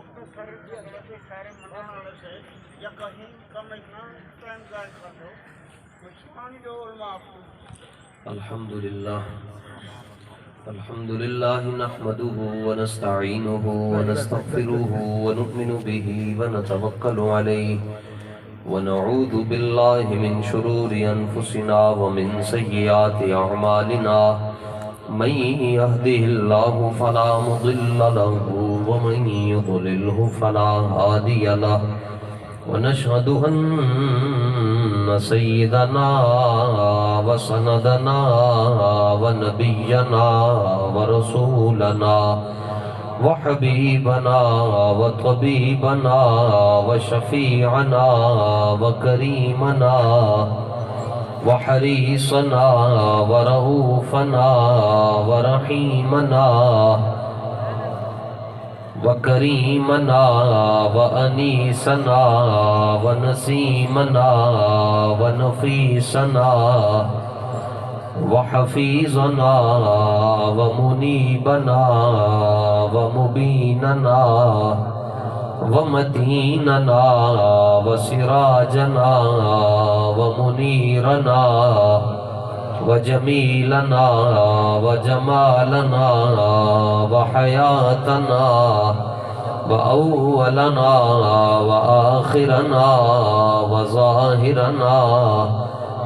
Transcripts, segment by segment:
مختصر حضرت خیر منانے سے یا کہیں کم اتنا ٹائم ضائع کر دو نقصان جو علماء الحمد لله نحمده ونستعينه ونستغفره ونؤمن به ونتوكل عليه ونعوذ بالله من شرور أنفسنا ومن سيئات أعمالنا من يهده الله فلا مضل له ومن يضلله فلا هادي له ونشهد أن سيدنا وسندنا ونبينا ورسولنا وحبيبنا وطبيبنا وشفيعنا وكريمنا وحريصنا ورؤوفنا ورحيمنا وكريمنا وأنيسنا ونسيمنا ونفيسنا وحفيظنا ومنيبنا ومبيننا ومتيننا وسراجنا ومنيرنا وجميلنا وجمالنا وحياتنا وأولنا وآخرنا وظاهرنا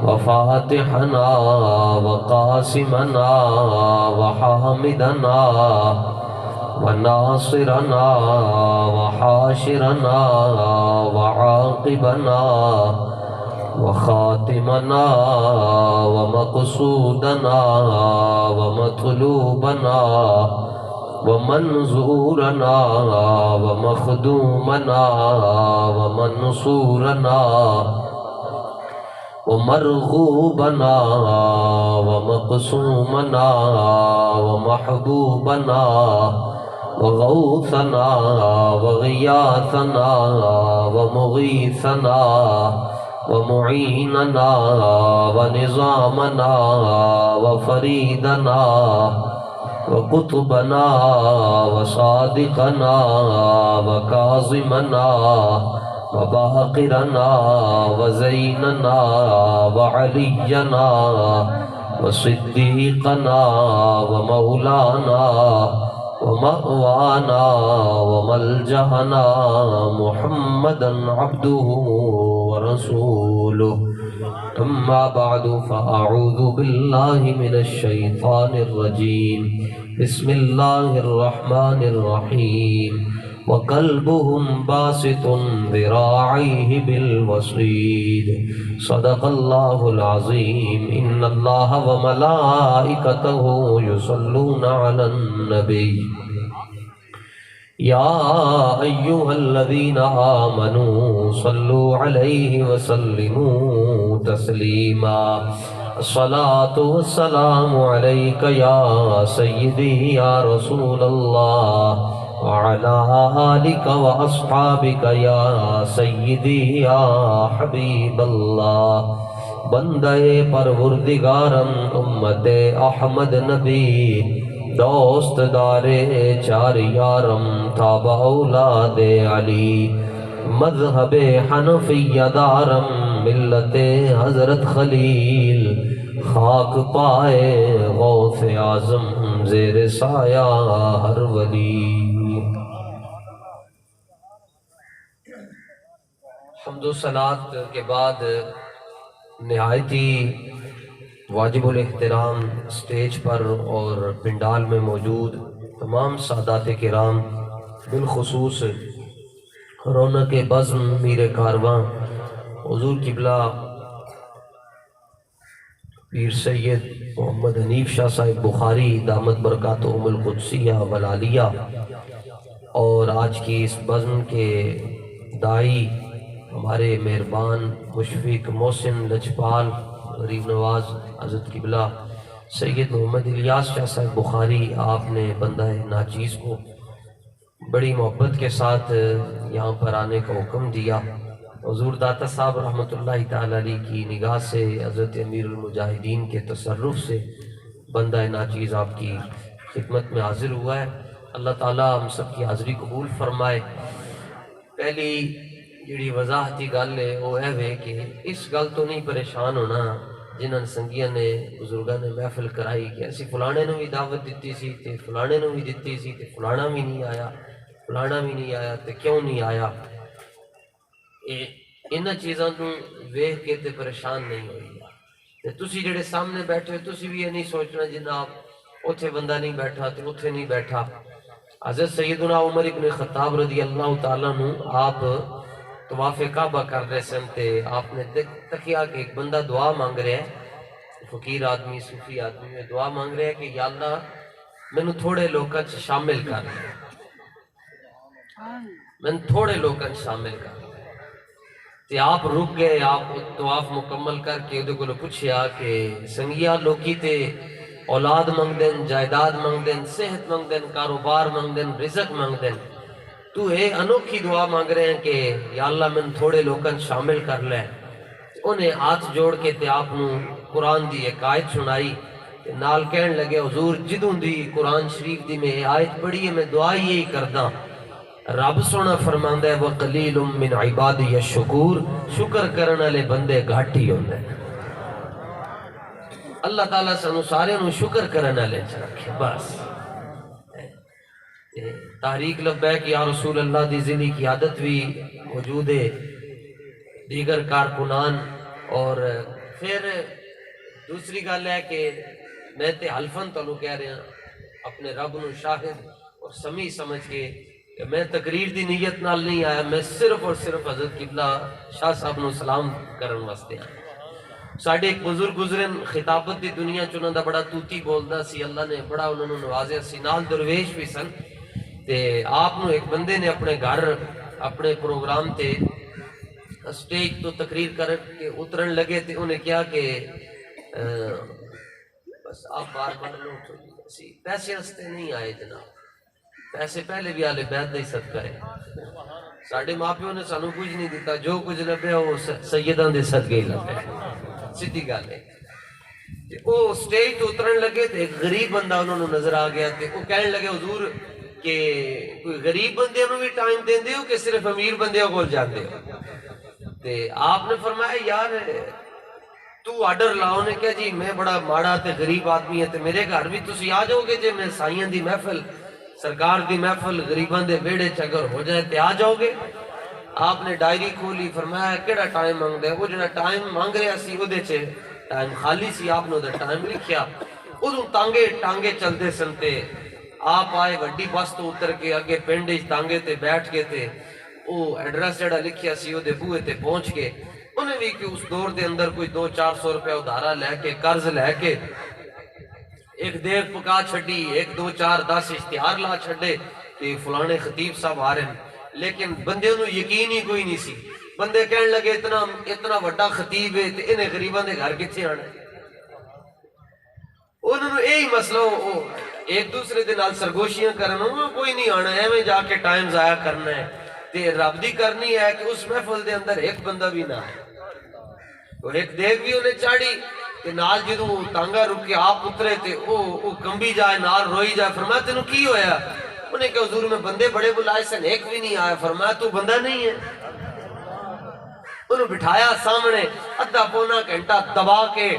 وفاتحنا وقاسمنا وحامدنا وناصرنا وحاشرنا وعاقبنا وخاتمنا ومقصودنا ومطلوبنا ومنظورنا ومخدومنا ومنصورنا ومرغوبنا ومقسومنا ومحبوبنا وغوثنا وغياثنا ومغيثنا ومعيننا ونظامنا وفريدنا وقطبنا وصادقنا وكاظمنا وباقرنا وزيننا وعلينا وصديقنا ومولانا ومأوانا وملجأنا محمدا عبده ورسوله أما بعد فأعوذ بالله من الشيطان الرجيم بسم الله الرحمن الرحيم وكلبهم باسط ذراعيه بالوصيد صدق الله العظيم إن الله وملائكته يصلون على النبي يا أيها الذين آمنوا صلوا عليه وسلموا تسليما الصلاة والسلام عليك يا سيدي يا رسول الله وعلى آلك وأصحابك يا سيدي يا حبيب الله بندے پروردگارم امت احمد نبی دوست دارے چار یارم تاب اولاد علی مذہب حنفیہ دارم ملت حضرت خلیل خاک پائے غوث اعظم زیر سایہ ہر ولی حمد و صلات کے بعد نہایت ہی واجب الاحترام اسٹیج پر اور پنڈال میں موجود تمام سادات کرام بالخصوص رونق بزم میر کارواں حضور قبلہ پیر سید محمد حنیف شاہ صاحب بخاری دامت برکاتہم القدسیہ والعالیہ اور آج کی اس بزم کے دائی ہمارے مہربان مشفق محسن لجپال غریب نواز حضرت قبلہ سید محمد الیاس شاہ صاحب بخاری، آپ نے بندہ ناچیز کو بڑی محبت کے ساتھ یہاں پر آنے کا حکم دیا. حضور داتا صاحب رحمۃ اللہ تعالیٰ علیہ کی نگاہ سے حضرت امیر المجاہدین کے تصرف سے بندہ ناچیز آپ کی خدمت میں حاضر ہوا ہے. اللہ تعالیٰ ہم سب کی حاضری قبول فرمائے۔ پہلی جڑی وضاحتی گل ہے وہ ہے کہ اس گل تو نہیں پریشان ہونا جنہاں سنگیاں نے بزرگاں نے محفل کرائی کہ اسی فلانے نو بھی دعوت دیتی سی تے فلانے نو بھی دیتی سی تے فلانا بھی نہیں آیا، فلانا بھی نہیں آیا تے کیوں نہیں آیا۔ انہاں چیزاں نو ویکھ کے تے پریشان نہیں ہوئی تے تسی جڑے سامنے بیٹھے تسی بھی یہ نہیں سوچنا جناب اوتھے بندہ نہیں بیٹھا تے اوتھے نہیں بیٹھا۔ حضرت سیدنا عمر ابن خطاب رضی اللہ تعالیٰ عنہ آپ طواف کعبہ کر رہے سن تے آپ نے تکیا کہ ایک بندہ دعا مانگ رہا ہے، فقیر آدمی صوفی آدمی میں دعا مانگ رہا ہے کہ یا اللہ میں تھوڑے لوگاں شامل کر میں تھوڑے لوگاں شامل کر تے آپ رک گئے، آپ طواف مکمل کر کے وہ کو پوچھیا کہ سنگیا لوکی تے اولاد منگ دین، جائیداد منگ دین، صحت منگ دین، کاروبار منگ دین، رزق منگ دین، تو اے انوکھی دعا مانگ رہے ہیں کہ یا اللہ میں تھوڑے لوگاں شامل کر لے۔ انہیں ہاتھ جوڑ کے تے آپ نو قرآن دی ایک آیت سنائی، نال کہن لگے حضور جدوں دی قرآن شریف دی میں آیت پڑھی ہے میں دعا یہی کردہ، رب سونا فرماندہ ہے وَقَلِيلٌ مِّنْ عِبَادِيَ الشُّكُورُ، شکر کرنے لے بندے گھاٹی ہوندے ہیں۔ اللہ تعالیٰ سانو سارے نو شکر کرنے لے رکھے بس۔ تحریک لبیک یا رسول اللہ دی ذیلی قیادت بھی موجود ہے، دیگر کارکنان، اور پھر دوسری گل ہے کہ میں تے حلفاً تانوں کہہ رہا اپنے رب نو شاہد اور سمیع سمجھ کے کہ میں تقریر دی نیت نال نہیں آیا، میں صرف اور صرف حضرت قبلہ شاہ صاحب نو سلام کرن واسطے آیا۔ ساڑھے ایک بزرگ گزرن خطابت دی دنیا چنہ دا بڑا توتی بولدا سی، اللہ نے بڑا انہوں نے نوازیا سی، نال درویش بھی سن تے آپ نو ایک بندے نے اپنے گھر اپنے پروگرام تے سٹیج تو تقریر کر کے اترن لگے تے انہیں کیا کہ بس آپ بار بار لو پیسے ہستے نہیں آئے جناب، پیسے پہلے بھی آلے بیت نہیں صدقہ ہے، ساڑھے ماں پیوں نے سانو کچھ نہیں دیتا، جو کچھ لبے وہ سیدان دے صدقے ہی لبے، سیدھی گل ہے۔ وہ سٹیج تو اترن لگے تے ایک غریب بندہ انہوں نے نظر آ گیا تے وہ کہنے لگے حضور کہ کوئی غریب بندے انہوں بھی ٹائم دیں دے ہو کہ صرف امیر بندے کو جان دے ہو؟ تے آپ نے فرمایا یار تو آرڈر لاؤ، نے کہا جی میں بڑا ماڑا تے غریب آدمی ہے تے میرے گھر بھی تسی آ جاؤ گے، جے میں سائیاں دی محفل سرکار دی محفل غریبان دے بیڑے چگر ہو جائے تے آ جاؤ گے؟ آپ نے ڈائری کھولی، فرمایا کیڑا ٹائم مانگ دے؟ وہ جڑا ٹائم مانگ رہا سی وہ دے چھے ٹائم خالی سی، آپ نے ادھر ٹائم لکھیا، ادھوں ٹانگے چل دے سنتے، آپ آئے وڈی بس تو اتر کے اگے پینڈے تانگے تے بیٹھ کے تے وہ ایڈریس جڑا لکھیا سی وہ دے بوئے تے پہنچ کے انہیں بھی کہ اس دور دے اندر کوئی 200-400 روپے ادھارا لے کے قرض لے کے ایک دیکھ پکا چھڑی، 1-2-4-10 اشتہار لا چھڑے کہ فلانے خطیب صاحب آ رہے ہیں، لیکن بندے انہوں یقین ہی کوئی نہیں سی۔ بندے کہنے لگے اتنا وڈا خطیب ہے تے انہیں غریبان دے گھر کتھے آنے؟ انہوں نے یہی مسئلہ ایک دوسرے دے نال سرگوشیاں کرنا، کوئی نہیں آنا ہے میں جا کے ٹائم ضائع کرنا ہے تے رب دی کرنی ہے کہ اس محفل دے اندر ایک بندہ بھی نہ آئے۔ تو ایک دیکھ بھی انہیں چاڑی تے نال جدوں تانگا رکے آپ اترے تے او کمبی جائے نال روئی جائے، فرمایا تینوں کی ہویا؟ انہیں کہ حضور میں بندے بڑے بلائے سن ایک بھی نہیں آیا، فرمایا تو بندہ نہیں ہے؟ انہوں بٹھایا سامنے ادھا پونا گھنٹہ دبا کے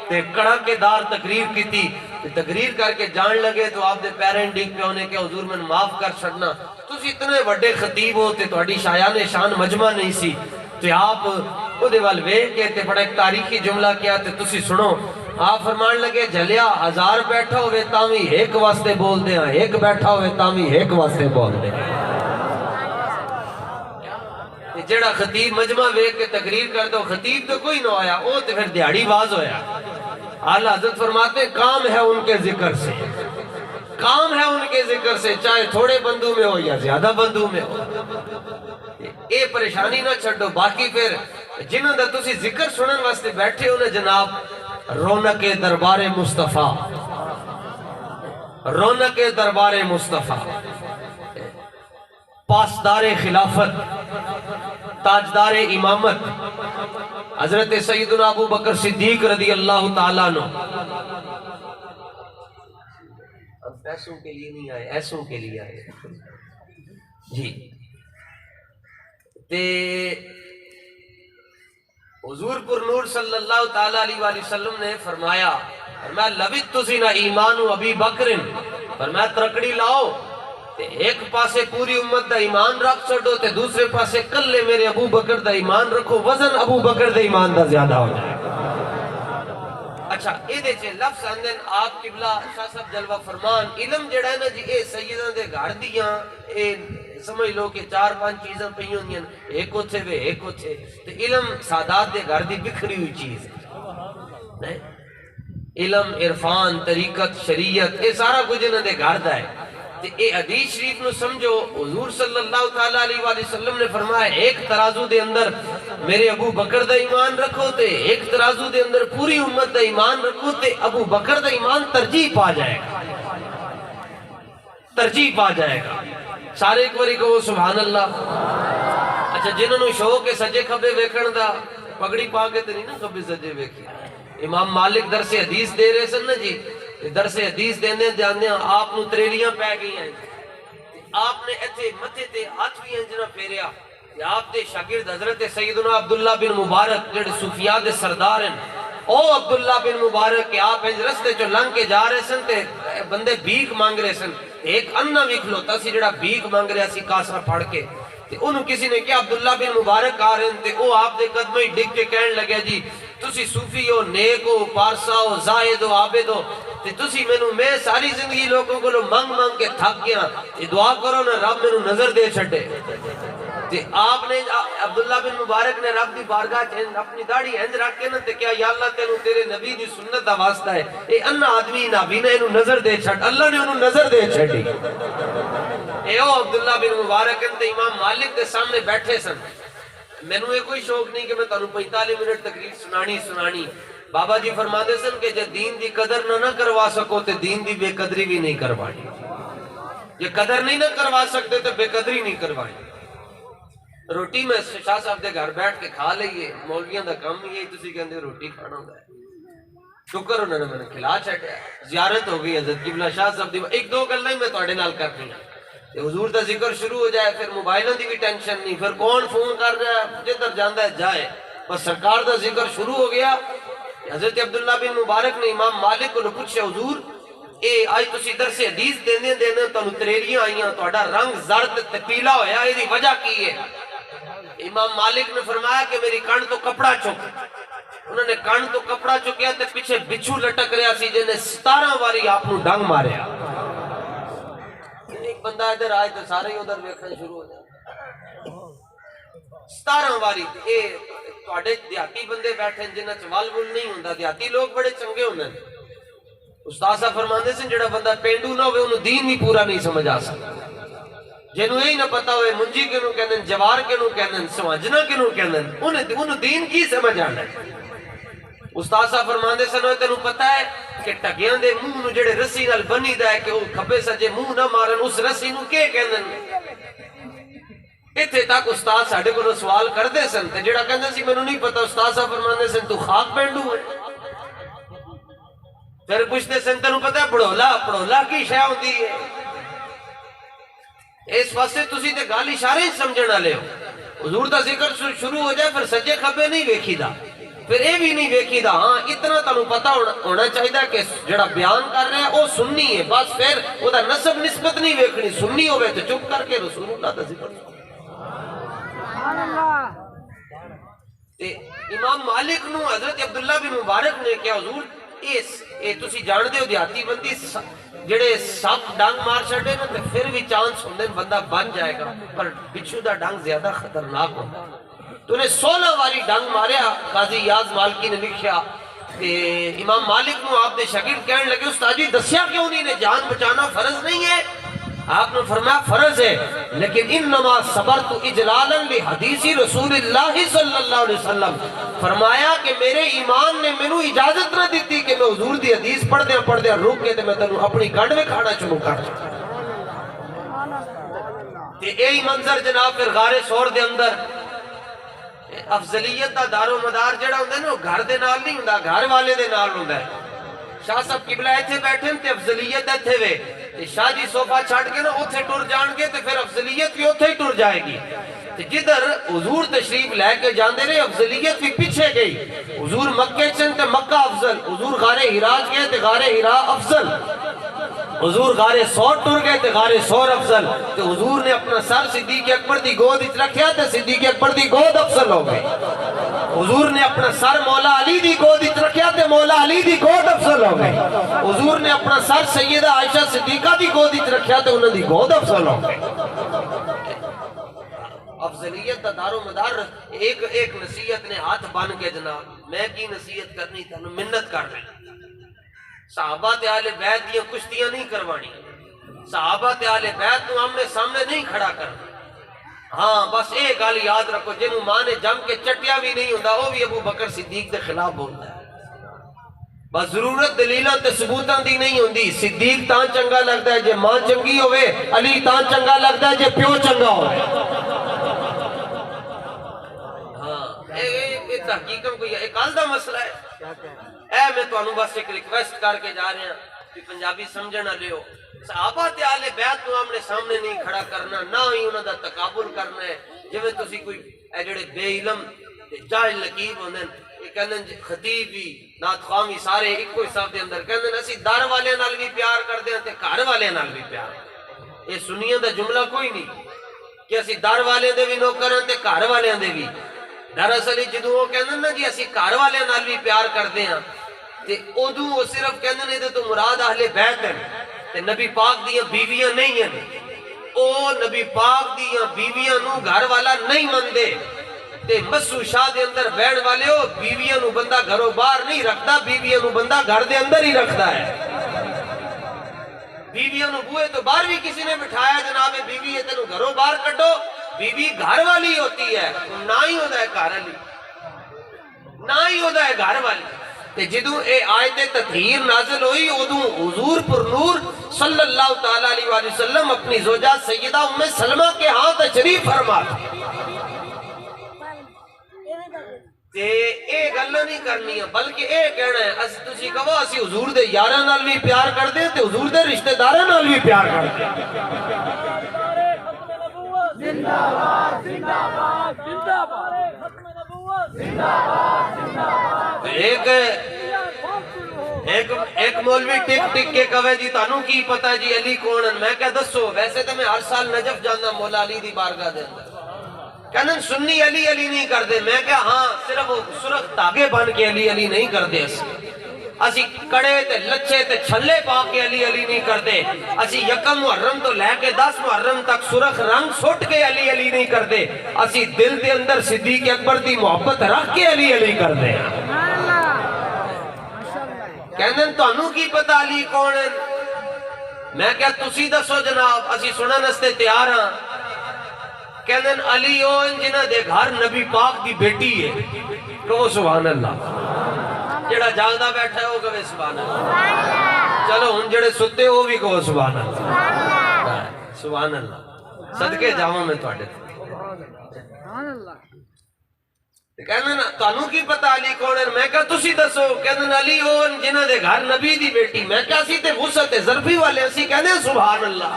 تے کڑکے دار تقریر کی تھی، تقریر کر کے جان لگے تو آپ دے پیرنٹ ڈگ پہ ہونے کہ حضور میں معاف کر چھڑنا، تسی اتنے وڈے خطیب ہوتے تو اڈی شایان شان مجمع نہیں سی، تو آپ او دے وال وے کے تے بڑا ایک تاریخی جملہ کیا تے تسی سنو، آپ فرمان لگے جھلیا 1000 بیٹھا ہوئے تاوی ایک واسطے بول دے ہیں، ایک بیٹھا ہوئے تاوی ایک واسطے بول دے ہیں۔ جڑا خطیب مجمع وے کے تقریر کر دو، خطیب تو کوئی نہ آیا، او تے پھر دیہڑی باز ہویا۔ اعلیٰ حضرت فرماتے ہیں کام ہے ان کے ذکر سے، کام ہے ان کے ذکر سے، چاہے تھوڑے بندوں میں ہو یا زیادہ بندوں میں ہو، اے پریشانی نہ چھڑو۔ باقی پھر جنہوں نے تسی ذکر سنن واسطے بیٹھے انہیں جناب رونق دربار مصطفیٰ، رونق دربار مصطفیٰ، پاسدار خلافت، تاجدار امامت حضرت سیدنا ابو بکر صدیق رضی اللہ تعالیٰ عنہ پیسوں کے لیے نہیں آئے، ایسوں کے لیے آئے جی۔ تے حضور پر نور صلی اللہ تعالی علیہ وآلہ وسلم نے فرمایا لبت تزین ایمان ابی بکر، فرمایا ترکڑی لاؤ تے ایک پاسے پوری امت دا ایمان رکھ چھڑو تے دوسرے پاسے کلے میرے ابو بکر دا ایمان رکھو، وزن ابو بکر دا ایمان دا زیادہ ہو جائے۔ اچھا اے دے چھے لفظ اندن آپ قبلہ شاہ صاحب جلوہ فرمان علم جڑا ہے نا جی، اے سیدہ دے گھر دیاں اے سمجھ لو کہ 4-5 چیزاں پہی ہوندیاں، ایک ہوتے وے ایک ہوتے تے علم سادات دے گھر دی بکھری ہوئی چیز ہے۔ علم، عرفان، طریقت، شریعت اے سارا کچھ انہوں دے گھر دا ہے۔ تے اے حدیث شریف نو سمجھو، حضور صلی اللہ تعالیٰ علیہ وآلہ وسلم نے فرمایا ایک ترازو دے اندر میرے ابو بکر دا ایمان رکھو تے ایک ترازو دے اندر پوری امت دا ایمان رکھو تے ابو بکر دا ایمان ترجیح پا جائے گا، ترجیح پا جائے گا۔ سارے ایک باری کہو سبحان اللہ۔ اچھا جنہوں نے شوق ہے سجے کھبے ویکھن دا، پگڑی پا کے تے نہیں نا کھبے سجے ویکھی۔ امام مالک درس حدیث دے رہے سن نا جی، درس حدیث دینے جانے آپ نو تریلیاں پہ گئی ہیں، آپ نے ایتھے متھے تے ہاتھ بھی انجنا پھیریا کہ آپ دے شاگرد حضرت سیدنا عبداللہ بن مبارک جڑے صوفیاء دے سردار ہیں، او عبداللہ بن مبارک کہ آپ انج رستے جو لنگ کے جا رہے سن تے بندے بھیک مانگ رہے سن، ایک انہ بھی کھلوتا سی جڑا بھیک مانگ رہا سی کاسرہ پھڑ کے، انہوں کسی نے کہا عبداللہ بن مبارک آ رہے ہیں، او آپ دے قدمہ ہی ڈگ کے کہنے لگے جی تسی صوفی ہو، نیک ہو، پارسا ہو، زاہد ہو، عابد ہو، تسی میں ساری زندگی لوگوں کو مانگ مانگ کے تھک گیا، دعا کرو نا رب میں نظر دے چھڑے۔ آپ نے عبداللہ بن مبارک نے رب دی بارگاہ اپنی داڑھی ہنج رکھ کے نا تے کیا یا اللہ تینوں تیرے نبی دی سنت دا واسطہ ہے، اے انہ آدمی نابینا انہوں نظر دے چھڑ، اللہ نے انہوں نظر دے چھڑی۔ اے او عبداللہ بن مبارک تے امام مالک دے سامنے بیٹھے سن۔ میں نے کوئی شوق نہیں کہ میں تانوں 45 منٹ تقریر سنانی۔ بابا جی فرما دے سن کہ جب دین دی قدر نہ کروا سکو تے دین دی بے قدری بھی نہیں کروانی، یہ قدر نہیں نہ کروا سکتے تو بے قدری نہیں کروانی۔ روٹی میں شاہ صاحب دے گھر بیٹھ کے کھا لئیے، مولویاں دا کام ہی ہے تسی کہندے روٹی کھانا ہوگا ہے، شکر انہوں نے میں نے کھلا چھٹیا، زیارت ہو گئی حضرت قبلہ شاہ صاحب دی، ایک دو گل نہیں میں توڑے نال کر رہی ہوں۔ حضور دا ذکر شروع ہو جائے پھر موبائلوں دی بھی ٹینشن نہیں، پھر کون فون کر رہا ہے جدھر جاندہ ہے جائے، بس سرکار دا ذکر شروع ہو گیا۔ حضرت عبداللہ بن مبارک نے امام مالک کو پوچھے حضور اے آج تسی درس حدیث دینے تانوں تریلیاں آئیاں، تہاڈا رنگ زرد تے پیلا ہویا، اے دی وجہ کی ہے؟ امام مالک نے فرمایا کہ میری کان تو کپڑا چک، انہوں نے کان تو کپڑا چکیا تے پیچھے بچھو لٹک رہا سی جنہیں 17 واری آپ نو ڈنگ ماریا۔ ایک بندہ ادھر آئے تو سارے ہی ادھر ویکھنا شروع ہو جائے، 17 واری۔ اے تواڈے دیہاتی بندے بیٹھے جنہاں چوال بول نہیں ہوندا، دیہاتی لوگ بڑے چنگے ہوندے ہیں۔ استاد صاحب فرماندے سن جڑا بندہ پینڈو نہ ہوئے انہوں دین بھی پورا نہیں سمجھ آ سکتا، جنہوں یہی نہ پتا ہوئے منجی کنوں کہندے جوار کنوں کہندے سمجھنا کنوں کہندے انہوں دین کی سمجھ آنا ہے۔ استاد صاحب فرماندے سن ہوئے تینوں پتا ہے کہ ٹگیاں دے منہ نو جڑے رسی نال بنی دا ہے کہ وہ کھبے سجے منہ نہ مارن، اس رسی نو کے کہندے اتھے تک استاد ساڑھے کو سوال کر دے سن تے جڑا کہندے سی میں نو نہیں پتا، استاد صاحب فرماندے سن تو خاک پینڈو ہے۔ پھر پوچھتے سن تینوں پتا ہے پڑھولا کی شے ہوندی ہے؟ اس واسطے تسی تے گل اشارے سمجھنا لے ہو، حضور دا ذکر شروع ہو جائے پھر سجے کھبے نہیں ویکھی دا، پھر اے بھی نہیں ویکھی دا، ہاں اتنا تانوں پتا ہونا چاہیے کہ جڑا بیان کر رہے ہیں وہ سنی ہے، بس پھر وہ دا نسب نسبت نہیں ویکھنی، سنی ہوئے تو چپ کر کے رسول اللہ دا ذکر۔ امام مالک نو حضرت عبداللہ بن مبارک نے کیا حضور اے تسی جان دے ہو دیہاتی بندی جڑے سب ڈانگ مار چھڑے نا پھر بھی چانس ہوندے بندہ بن جائے گا، پر بچھو دا ڈانگ زیادہ خطرناک ہوتا، تو انہیں 16 واری ڈانگ ماریا۔ قاضی یاز مالکی نے لکھیا کہ امام مالک نو آپ دے شاگرد کہنے لگے استاد جی دسیا کیوں نہیں، جان بچانا فرض نہیں ہے؟ آپ نے فرمایا فرض ہے، لیکن انما صبرت اجلالا لحدیث رسول اللہ صلی اللہ علیہ وسلم، فرمایا کہ میرے ایمان نے میں نے اجازت نہ دیتی کہ میں حضور دی حدیث پڑھ دیا روک کے میں تنوں اپنی گنڈ میں کھانا شروع کر یہی منظر جناب پھر غار سور دے اندر افضلیت دا دار و مدار جڑا ہوندہ ہے نا گھر دے نال نہیں ہوندہ، گھر والے دے نال ہوندہ ہے۔ شاہ صاحب قبلہ ایتھے بیٹھے تے افضلیت ایتھے وے تے شاہ جی صوفہ چھاڑ کے نا اتھے ٹر جان گے تے پھر افضلیت بھی اتھے ہی ٹر جائے گی تے جدھر حضور تشریف لے کے جاندے رہے افضلیت بھی پیچھے گئی حضور مکہ چن تے مکہ افضل حضور غار ہراج گئے تے غار ہرا افضل حضور غار سور ٹر گئے تے غار سور افضل تے حضور نے اپنا سر صدیق اکبر دی گود اچ رکھیا تے صدیق اکبر دی گود افضل ہو گئی حضور نے اپنا سر مولا علی دی گود اچ رکھیا تے مولا علی دی گود افضل ہو گئی حضور نے اپنا سر سیدہ عائشہ صدیقہ دی گود اچ رکھیا تے انہاں دی گود افضل ہو گئی افضلیت دا دار و مدار ایک نصیحت نے ہاتھ بن کے جناب میں کی نصیحت کرنی تھا منت کر رہے صحابہ تے اہل بیت دیاں کشتیاں نہیں کروانی صحابہ تے اہل بیت نو آمنے سامنے نہیں کھڑا کرنا ہاں بس ایک گل یاد رکھو جنہوں ماں نے جم کے چٹیا بھی نہیں ہوندا وہ بھی ابو بکر صدیق دے خلاف بولتا ہے بس ضرورت دلیلاں تے ثبوتاں دی نہیں ہوندی صدیق تاں چنگا لگدا ہے جے ماں چنگی ہوئے علی تاں چنگا لگدا ہے جے پیو چنگا ہوئے ہاں اے تحقیقاً کوئی ایک حل دا مسئلہ ہے اے میں تو انہوں بس ایک ریکویسٹ کر کے جا رہے ہیں کہ پنجابی سمجھنا لیو صحابہ تے آلے بیعت کو آمنے سامنے نہیں کھڑا کرنا نہ ہی انہوں دا تقابل کرنا ہے جو میں تسی کوئی اے جڑے بے علم جاہل لقیب ہوندن یہ کہندن خطیب بھی نات خوامی سارے ایک کوئی صاحب دے اندر کہندن اسی دار والے نال بھی پیار کر دیں تے گھر والے نال بھی پیار یہ سنیاں دا جملہ کوئی نہیں کہ اسی دار والے دے بھی نوکر ہیں تے گھر والے دے بھی دراصل جدوں وہ کہندن نا جی اسی گھر والے نال بھی پیار کردے ہیں تے ادوں وہ صرف کہندن نے تو مراد اہل بیت ہیں تے نبی پاک دیاں بیویاں نہیں ہیں او نبی پاک دیاں بیویاں نو گھر والا نہیں مندے تے مسو شاہ دے اندر بہن والے ہو بیویاں نو بندہ گھروں باہر نہیں رکھتا بیویاں نو بندہ گھر دے اندر ہی رکھتا ہے بیویاں نو بوئے تو باہر بھی کسی نے بٹھایا جناب بیوی ہے تینو گھروں باہر کٹو بیوی گھر والی ہوتی ہے نہ ہی ہوتا ہے گھر والی نہ ہی ہوتا ہے گھر والی تے جدوں اے آیت تطہیر نازل ہوئی ادوں حضور پر نور صلی اللہ تعالیٰ علیہ وآلہ وسلم اپنی زوجہ سیدہ ام سلمہ کے ہاں تشریف فرما تے اے گلاں نہیں کرنی ہے بلکہ اے کہنا ہے اس تسی کہو اسی حضور دے یاراں نال بھی پیار کردے تے حضور دے رشتہ داراں نال بھی پیار کردے زندہ باد زندہ باد زندہ باد ختم نبوت زندہ باد زندہ باد ایک مولوی ٹک ٹک کے کہے جی تانوں کی پتہ جی علی کون ہے میں کہہ دسو ویسے تے میں ہر سال نجف جانا مولا علی دی بارگاہ دے اندر کہنا سنی علی علی نہیں کر دے میں کہا ہاں صرف وہ سرخ تاگے بن کے علی علی نہیں کر دے اسی کڑے تے لچے تے چھلے پا کے علی علی نہیں کر دے اسی یکم محرم تو لے کے 10 محرم تک سرخ رنگ سٹ کے علی علی نہیں کر دے اسی دل دے اندر صدیق اکبر دی محبت رکھ کے علی علی کر دے کہنے تو انہوں کی پتہ علی کون ہے میں کہا تسی دسو جناب اسی سنن استے تیار ہاں کہنے علی اون جنہ دے گھر نبی پاک دی بیٹی ہے کہو سبحان اللہ جڑا جاگدہ بیٹھا ہے وہ کہو سبحان اللہ چلو ان جڑے ستے وہ بھی کہو سبحان اللہ سبحان اللہ صدقے جاؤں میں توڑے سبحان اللہ کہنے نا تانوں کی پتہ علی کون ہے میں کہا تسی دسو کہنے علی اون جنہ دے گھر نبی دی بیٹی میں کہا سی تے غصت ظرفی والے اسی کہنے سبحان اللہ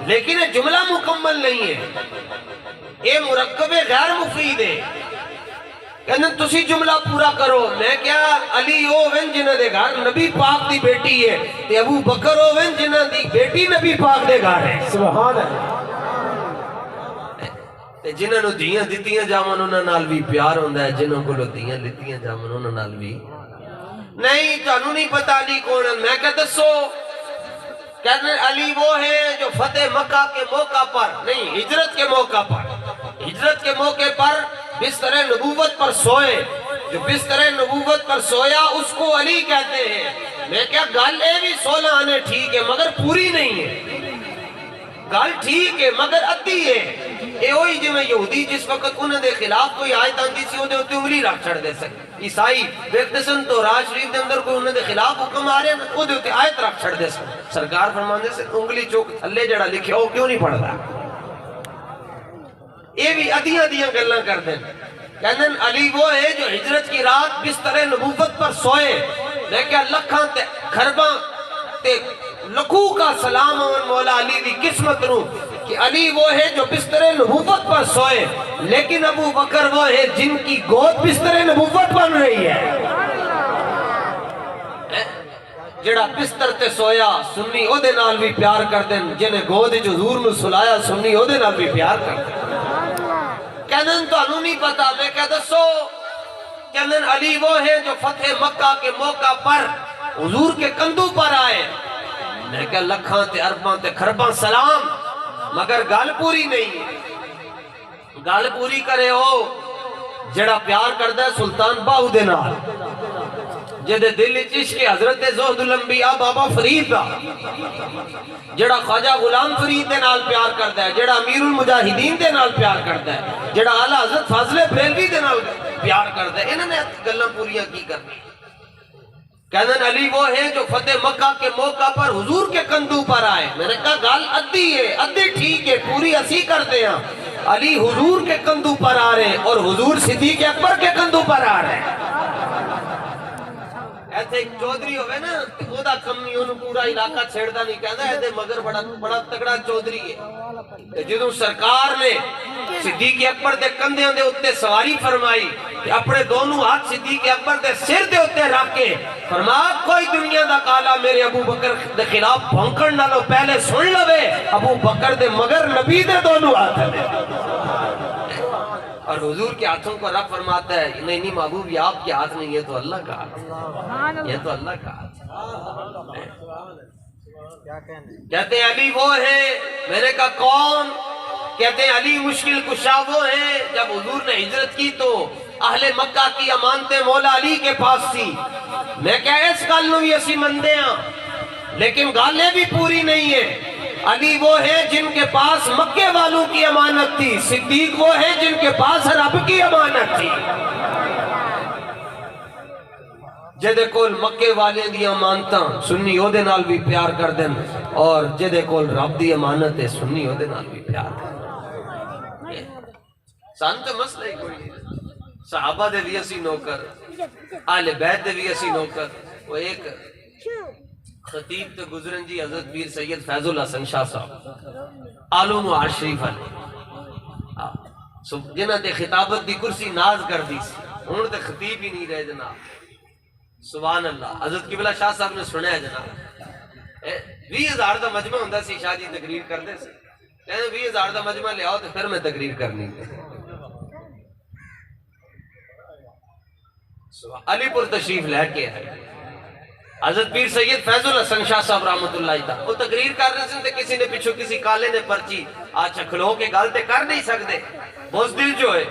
لیکن یہ جملہ مکمل نہیں ہے یہ مرکب غیر مفید ہے کہنے تسی جملہ پورا کرو میں کیا علی اوون جنہ دے گھر نبی پاک دی بیٹی ہے تے ابو بکر اوون جنہ دی بیٹی نبی پاک دے گھر ہے سبحان اللہ تے جنہاں نو دیاں دتیاں جاون انہاں نال بھی پیار ہوندا ہے جنہاں کولوں دیاں لتیاں جاون انہاں نال بھی نہیں تانوں نہیں پتہ علی کون ہے میں کہ دسو کہنے علی وہ ہے جو فتح مکہ کے موقع پر نہیں ہجرت کے موقع پر بستر نبوت پر سوئے جو بستر نبوت پر سویا اس کو علی کہتے ہیں میں کیا گل اے بھی 16 آنے ٹھیک ہے مگر پوری نہیں ہے گل ٹھیک ہے مگر ادھی ہے اے ہوئی جو میں یہودی جس وقت انہوں دے خلاف کوئی آیت آندی سی ہوتے ہوتے انگلی رکھ چھڑ دے سکتے عیسائی بیکتسن تو راج شریف دے اندر کوئی انہوں دے خلاف حکم آ رہے ہیں ہوتے ہوتے آیت رکھ چھڑ دے سکتے سرکار فرمان دے سے انگلی چوک تھلے جڑا لکھے ہو کیوں نہیں پڑھ رہا یہ بھی ادھیاں گلنا کر دیں کہنے علی وہ ہے جو ہجرت کی رات بستر نبوت پر سوئے میں کیا لکھاں تے خرباں تے لکھوں کا سلام آن مولا علی دی قسمت نو کہ علی وہ ہے جو بستر نبوت پر سوئے، لیکن ابو بکر وہ ہے جن کی گود بستر نبوت بن رہی ہے۔ جڑا بستر تے سویا سنی او دے نال بھی پیار کر دیں، جنہیں گود جو حضور نو سلایا سنی او دے نال بھی پیار کر دیں۔ کہنن تو انہوں نہیں پتا، میں کہہ دسو کہنن علی وہ ہے جو فتح مکہ کے موقع پر حضور کے کندھوں پر آئے، میں کہا لکھاں تے ارباں تے خرباں سلام، مگر گال پوری نہیں ہے۔ گال پوری کرے ہو جڑا پیار کردہ ہے سلطان باہو دے نال، جدے دل عشق حضرت زہد الانبیاء بابا فرید دا، جڑا خواجہ غلام فرید دے نال پیار کردا ہے، جڑا امیر المجاہدین دے نال پیار کردا ہے، جڑا اعلیٰ حضرت فاضل بریلوی دے نال پیار کردا ہے، انہوں نے گلاں پوریاں کی کرنی۔ کہنن علی وہ ہے جو فتح مکہ کے موقع پر حضور کے کندھوں پر آئے، میں نے کہا گال ادھی ہے، ادھی ٹھیک ہے، پوری اسی کرتے ہیں۔ علی حضور کے کندھوں پر آ رہے ہیں اور حضور صدیق اکبر کے کندھوں پر آ رہے ہیں۔ ایسے ایک چودری ہوئے نا، وہ دا کمی انہوں پورا علاقہ چھیڑتا نہیں کہتا ہے، ایسے مگر بڑا تگڑا چودری ہے۔ جدوں سرکار نے صدیق اکبر دے کندھیاں دے اتے سواری فرمائی، اپنے دونوں ہاتھ صدیق اکبر دے سر دے اتے رکھ کے فرمایا کوئی دنیا دا کالا میرے ابو بکر دے خلاف بھونکن نالو پہلے سن لوے، ابو بکر دے مگر نبی دے دونوں ہاتھ دے۔ اور حضور کے ہاتھوں کو رب فرماتا ہے نہیں محبوب یہ آپ کے ہاتھ نہیں، یہ تو اللہ کا ہاتھ، یہ تو اللہ کا ہاتھ۔ کہتے ہیں علی وہ ہے، میں نے کہا کون؟ کہتے ہیں علی مشکل کشا وہ ہے، جب حضور نے ہجرت کی تو اہل مکہ کی امانتیں مولا علی کے پاس تھی۔ میں کہا اس گل نو بھی اسی مندے ہاں، لیکن گالیں بھی پوری نہیں ہے۔ علی وہ ہے جن کے پاس مکے والوں کی امانت تھی، صدیق وہ ہے جن کے پاس رب کی امانت تھی۔ جدے کول مکے والے دی امانتاں سنی او دے نال بھی پیار کر دیں، اور جدے کول رب دی امانت ہے سنی او دے نال بھی پیار کر دیں۔ سان تو مسئلہ ہی کوئی نہیں، صحابہ دے بھی اسی نوکر، آل بیت دے بھی اسی نوکر۔ وہ ایک خطیب تو گزرن جی حضرت پیر سید فیض الحسن شاہ صاحب آلو معاش شریف علی جنہ تے خطابت دی کرسی ناز کر دی سی، انہوں تے خطیب ہی نہیں رہے جناب۔ سبحان اللہ، حضرت قبلہ شاہ صاحب نے سنیا جناب 20,000 دا مجمع ہوندہ سی، شاہ جی تقریر کر دے سی، کہنے 20,000 دا مجمع لے آؤ تو پھر میں تقریر کرنی ہے۔ علی پور تشریف لے کے ہے حضرت پیر سید فیض الحسن شاہ صاحب رحمت اللہ تعالیٰ، وہ تقریر کر رہے ہیں، کسی نے پچھو کسی کالے نے پرچی آچھا کھلو کے گل تے کر نہیں سکتے، بہت دل جو ہے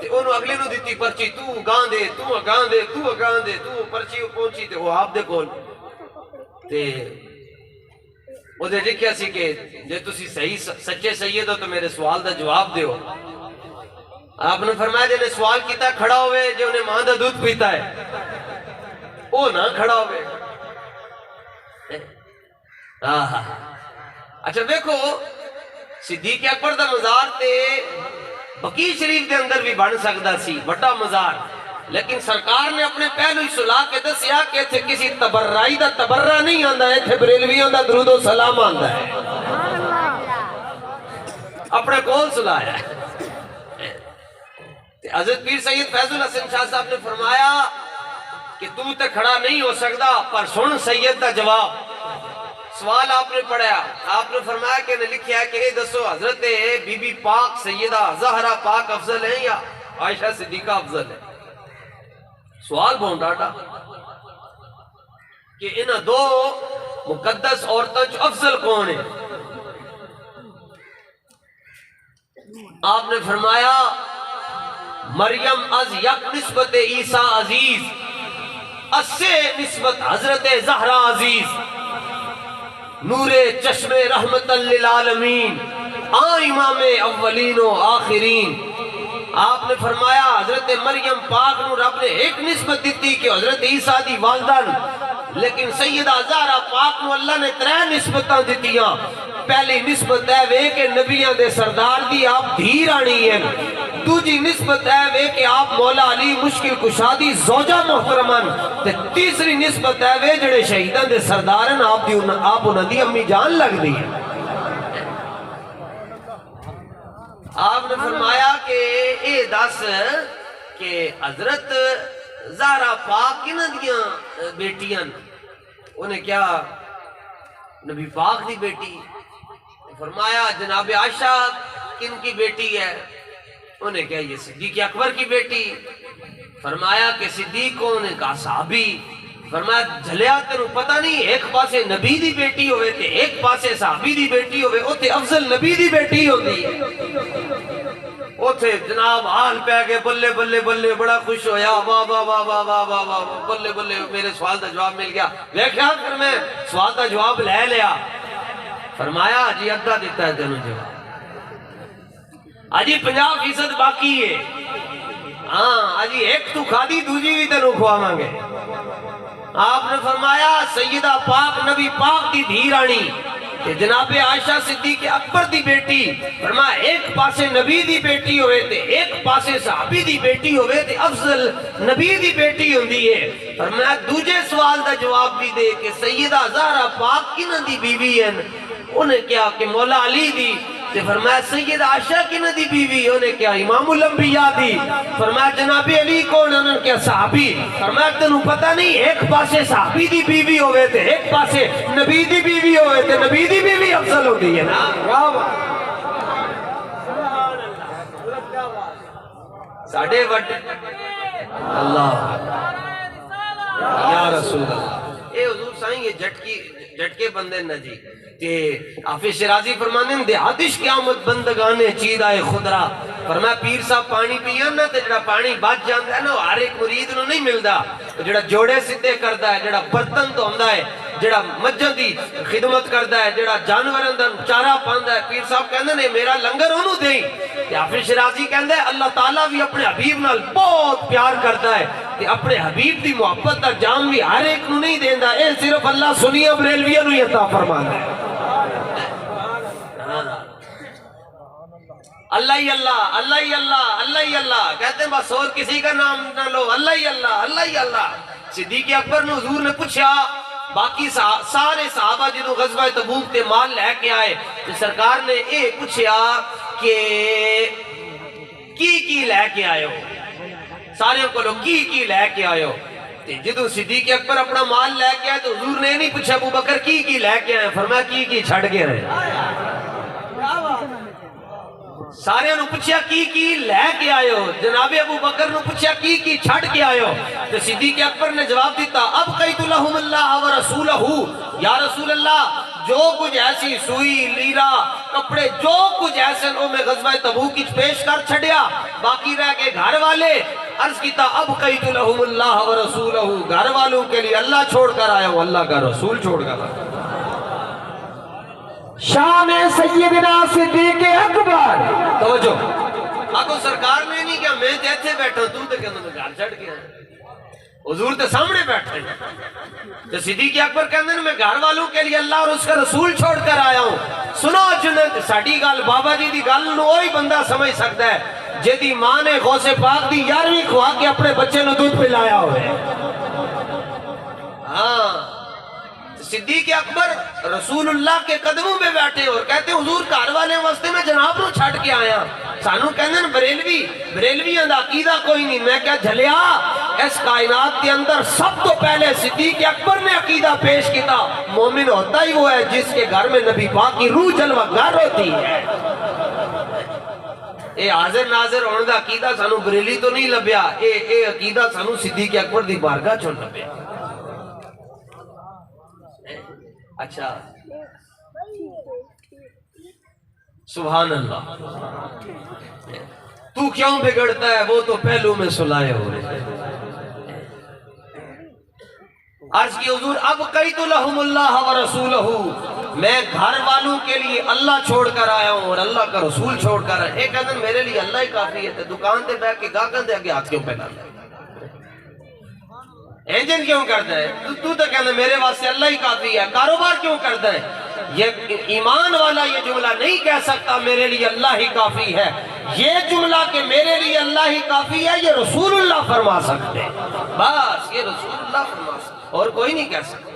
انہوں اگلے نو دیتی پرچی، تو اگاں دے تو اگاں دے تو اگاں دے، تو پرچی پہنچی تے وہ آپ دے کول تے وہ دے لکھیا سی کہ جے تسی صحیح سچے سید ہو تو میرے سوال دا جواب دیو۔ آپ نے فرمایا جے نے سوال کیتا کھڑا ہوئے، جے انہیں ماں دا دودھ پیتا ہے وہ نہ کھڑا ہوئے۔ اچھا دیکھو صدیق اکبر دا مزار تے بقی شریف دے اندر بھی بن سکتا سی بڑا مزار، لیکن سرکار نے اپنے پہلو ہی سلا کے دسیا کہ تھے کسی تبرائی دا تبرہ نہیں آندا ہے، تھے بریلویوں دا درود و سلام آندا ہے، اپنے کول سلایا ہے۔ حضرت پیر سید فیض الحسن شاہ صاحب نے فرمایا کہ تو تے کھڑا نہیں ہو سکتا، پر سن سید دا جواب۔ سوال آپ نے پڑھا، آپ نے فرمایا کہ نے لکھیا ہے کہ اے دسو حضرت بی بی پاک سیدہ زہرہ پاک افضل ہیں یا عائشہ صدیقہ افضل ہے؟ سوال بہت ڈاٹا کہ انہاں دو مقدس عورتوں چ افضل کون ہے؟ آپ نے فرمایا مریم از یک نسبت عیسیٰ عزیز، اسے نسبت حضرت زہرہ عزیز، نور چشم رحمت للعالمین، امام اولین و آخرین۔ آپ نے فرمایا حضرت مریم پاک نو رب نے ایک نسبت دیتی کہ حضرت عیسیٰ دی والدن، لیکن سیدہ زہرہ پاک نو اللہ نے 3 نسبتاں دیتیاں۔ پہلی نسبت ہے وہ کہ نبیوں دے سردار دی آپ دھی رانی ہے، دوجی نسبت ہے وے کہ آپ مولا علی مشکل کشادی زوجہ محترمن تے تیسری نسبت ہے وے جڑے شہیدان دے سردارن آپ انہاں دی امی جان لگ دی ہے۔ آپ نے فرمایا کہ اے دس کہ حضرت زہرا پاک کنہ دیاں بیٹیاں، انہیں کیا نبی پاک دی بیٹی؟ فرمایا جناب عائشہ کن کی بیٹی ہے؟ انہیں کیا یہ صدیق اکبر کی بیٹی؟ فرمایا کہ صدیق کو انہیں کہا صحابی۔ فرمایا جھلیا تینوں پتہ نہیں ایک پاسے نبی دی بیٹی ہوئے تھے ایک پاسے صحابی دی بیٹی ہوئے اوتے افضل نبی دی بیٹی ہوتی ہے۔ اوتے جناب حال پہ گئے بلے بلے بلے بڑا خوش ہویا واہ واہ واہ واہ واہ واہ واہ بلے بلے میرے سوال دا جواب مل گیا۔ دیکھا پھر میں سوال دا جواب لے لیا۔ فرمایا جی ادھا دیتا ہے تینوں جواب، آجی 50% باقی ہے، ہاں آجی ایک تو کھا دی دوجی بھی تینوں کھوا مانگے۔ آپ نے فرمایا سیدہ پاک نبی پاک دی دھی رانی کہ جناب عائشہ صدیق اکبر دی بیٹی، فرمایا ایک پاسے نبی دی بیٹی ہوئے تھے ایک پاسے صحابی دی بیٹی ہوئے تھے افضل نبی دی بیٹی ہوندی ہے۔ فرمایا دوجے سوال دا جواب بھی دے کہ سیدہ زہرا پاک کنہ دی بیوی ہیں؟ انہیں کیا کہ مولا علی دی۔ فرمایا سید عائشہ کنہ دی بیوی؟ انہیں کیا امام الانبیاء دی۔ فرمایا جناب علی کون؟ انہوں کیا صحابی۔ فرمایا تنہوں پتہ نہیں ایک پاسے صحابی دی بیوی ہوئے تھے ایک پاسے نبی دی بیوی ہوئے تھے، نبی دی بیوی افضل ہوتی ہے نا۔ ساڑھے وڈ اللہ یا رسول اللہ، اے حضور سائیں یہ جھٹکے بندے نہ جی کہ حافظ شرازی فرمانے دے حدش قیامت بندگانے چید آئے خدرہ۔ فرمایا پیر صاحب پانی پیاں نا تے جڑا پانی بچ جاندہ ہے نا ہر ایک مرید نو نہیں ملدا، جڑا جوڑے سدھے کردا ہے، جڑا برتن دھوندا ہے، جڑا مجھاں دی خدمت کردا ہے، جڑا جانوراں دا چارہ پاندا ہے، پیر صاحب کہندے نے میرا لنگر انہوں دیں۔ حافظ شرازی کہندے اللہ تعالیٰ بھی اپنے حبیب نال بہت پیار کردا ہے کہ اپنے حبیب دی محبت دا جام بھی ہر ایک نو نہیں دیندا، اے صرف اللہ سنیہ بریلویہ نو عطا فرماندا ہے۔ اللہ ہی اللہ اللہ ہی اللہ اللہ ہی اللہ کہتے ہیں بس اور کسی کا نام نہ لو، اللہ ہی اللہ اللہ ہی اللہ۔ صدیق اکبر نے حضور نے پوچھا، باقی سارے صحابہ جنہوں غزوہ تبوک تے مال لے کے آئے تو سرکار نے اے پوچھا کہ کی لے کے آئے ہو؟ سارے کو لوگ کی لے کے آئے ہو؟ جدو صدیق اکبر اپنا مال لے کے آئے تو حضور نے نہیں پوچھا ابو بکر کی لے کے آئے؟ فرمایا کی چھڑ کے آئے۔ سارے نو پوچھا کی لے کے آئے ہو؟ جناب ابو بکر نو پوچھا کی چھڑ کے آئے ہو؟ تو صدیق اکبر نے جواب دیتا ابقیت لہم اللہ و رسولہ، یا رسول اللہ جو کچھ ایسی سوئی لیرہ کپڑے جو کچھ ایسے نو میں غزوہ تبوک کی پیش کر چھڑیا، باقی رہ کے گھر والے۔ عرض کیتا ابقیت لہم اللہ و رسولہ، گھر والوں کے لیے اللہ چھوڑ کر آیا ہوں، اللہ کا رسول چھوڑ کر آیا ہوں۔ شان سیدنا صدیق اکبر، توجہ آگو سرکار نے نہیں کہا میں جیسے بیٹھا تم تو کہنا میں گھر چھڑ گیا، حضور تے سامنے بیٹھے تو صدیق اکبر کہنے میں گھر والوں کے لیے اللہ اور اس کا رسول چھوڑ کر آیا ہوں۔ سنو جنت ساڑی گال بابا جی دی گال نو وہی بندہ سمجھ سکتا ہے جیدی ماں نے غوث پاک دی 11ویں کھوا کے اپنے بچے نو دودھ پلایا ہوئے۔ ہاں صدیق اکبر رسول اللہ کے قدموں میں بیٹھے اور کہتے ہیں حضور گھر والے واسطے میں جناب نو چھڑ کے آیا۔ سانو کہنے بریلویاں دا عقیدہ کوئی نہیں۔ میں کیا جھلیا اس کائنات کے اندر سب تو پہلے صدیق اکبر نے عقیدہ پیش کیتا، مومن ہوتا ہی وہ ہے جس کے گھر میں نبی پاک کی روح جلوہ گر ہوتی ہے۔ اے حاضر ناظر ہونے دا عقیدہ سانو بریلی تو نہیں لبیا، اے عقیدہ سانو صدیق اکبر دی بارگاہ چھوڑ لبیا۔ اچھا سبحان اللہ، تو کیوں بگڑتا ہے وہ تو پہلو میں سلائے ہو رہے۔ عرض کی حضور اب قیت لہم اللہ و رسولہ، میں گھر والوں کے لیے اللہ چھوڑ کر آیا ہوں اور اللہ کا رسول چھوڑ کر آیا۔ ایک کہتے ہیں میرے لیے اللہ ہی کافی ہے، دکان تے بیٹھ کے گاہکاں دے آگے ہاتھ کیوں پھیلاتا ہے؟ انجن کیوں کرتا ہے؟ تو کہنا میرے واسطے اللہ ہی کافی ہے۔ کاروبار کیوں کرتا ہے؟ یہ ایمان والا یہ جملہ نہیں کہہ سکتا میرے لیے اللہ ہی کافی ہے. یہ جملہ کہ میرے لیے اللہ ہی کافی ہے یہ رسول اللہ فرما سکتے ہیں. بس یہ رسول اللہ فرما سکتے ہیں اور کوئی نہیں کہہ سکتا.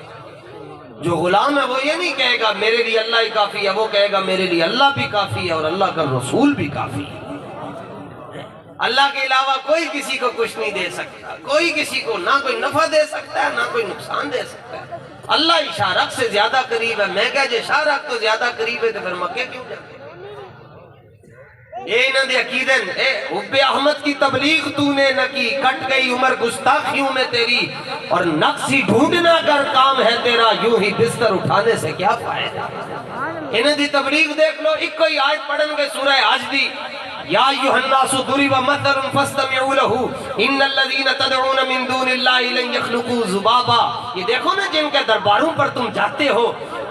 جو غلام ہے وہ یہ نہیں کہے گا میرے لیے اللہ ہی کافی ہے, وہ کہے گا میرے لیے اللہ بھی کافی ہے اور اللہ کا رسول بھی کافی ہے. اللہ کے علاوہ کوئی کسی کو کچھ نہیں دے سکتا, کوئی کسی کو نہ کوئی نفع دے سکتا ہے نہ کوئی نقصان دے سکتا ہے. اللہ شارق سے زیادہ قریب ہے. میں کہا جے شارق تو زیادہ قریب ہے تو پھر مکے کیوں جاتے؟ یہ انہوں نے عقیدن حب احمد کی تبلیغ تو نے نہ کی, کٹ گئی عمر گستاخیوں میں تیری, اور نقصی ڈھونڈنا کر کام ہے تیرا, یوں ہی بستر اٹھانے سے کیا فائدہ. انہوں دی تبلیغ دیکھ لو, ایک کوئی آیت پڑھن گے سورہ حج دی, یا ایھا الناس ضرب مثل فاستمعوا له ان الذين تدعون من دون الله لن يخلقوا ذبابا. یہ دیکھو نا جن کے درباروں پر تم جاتے ہو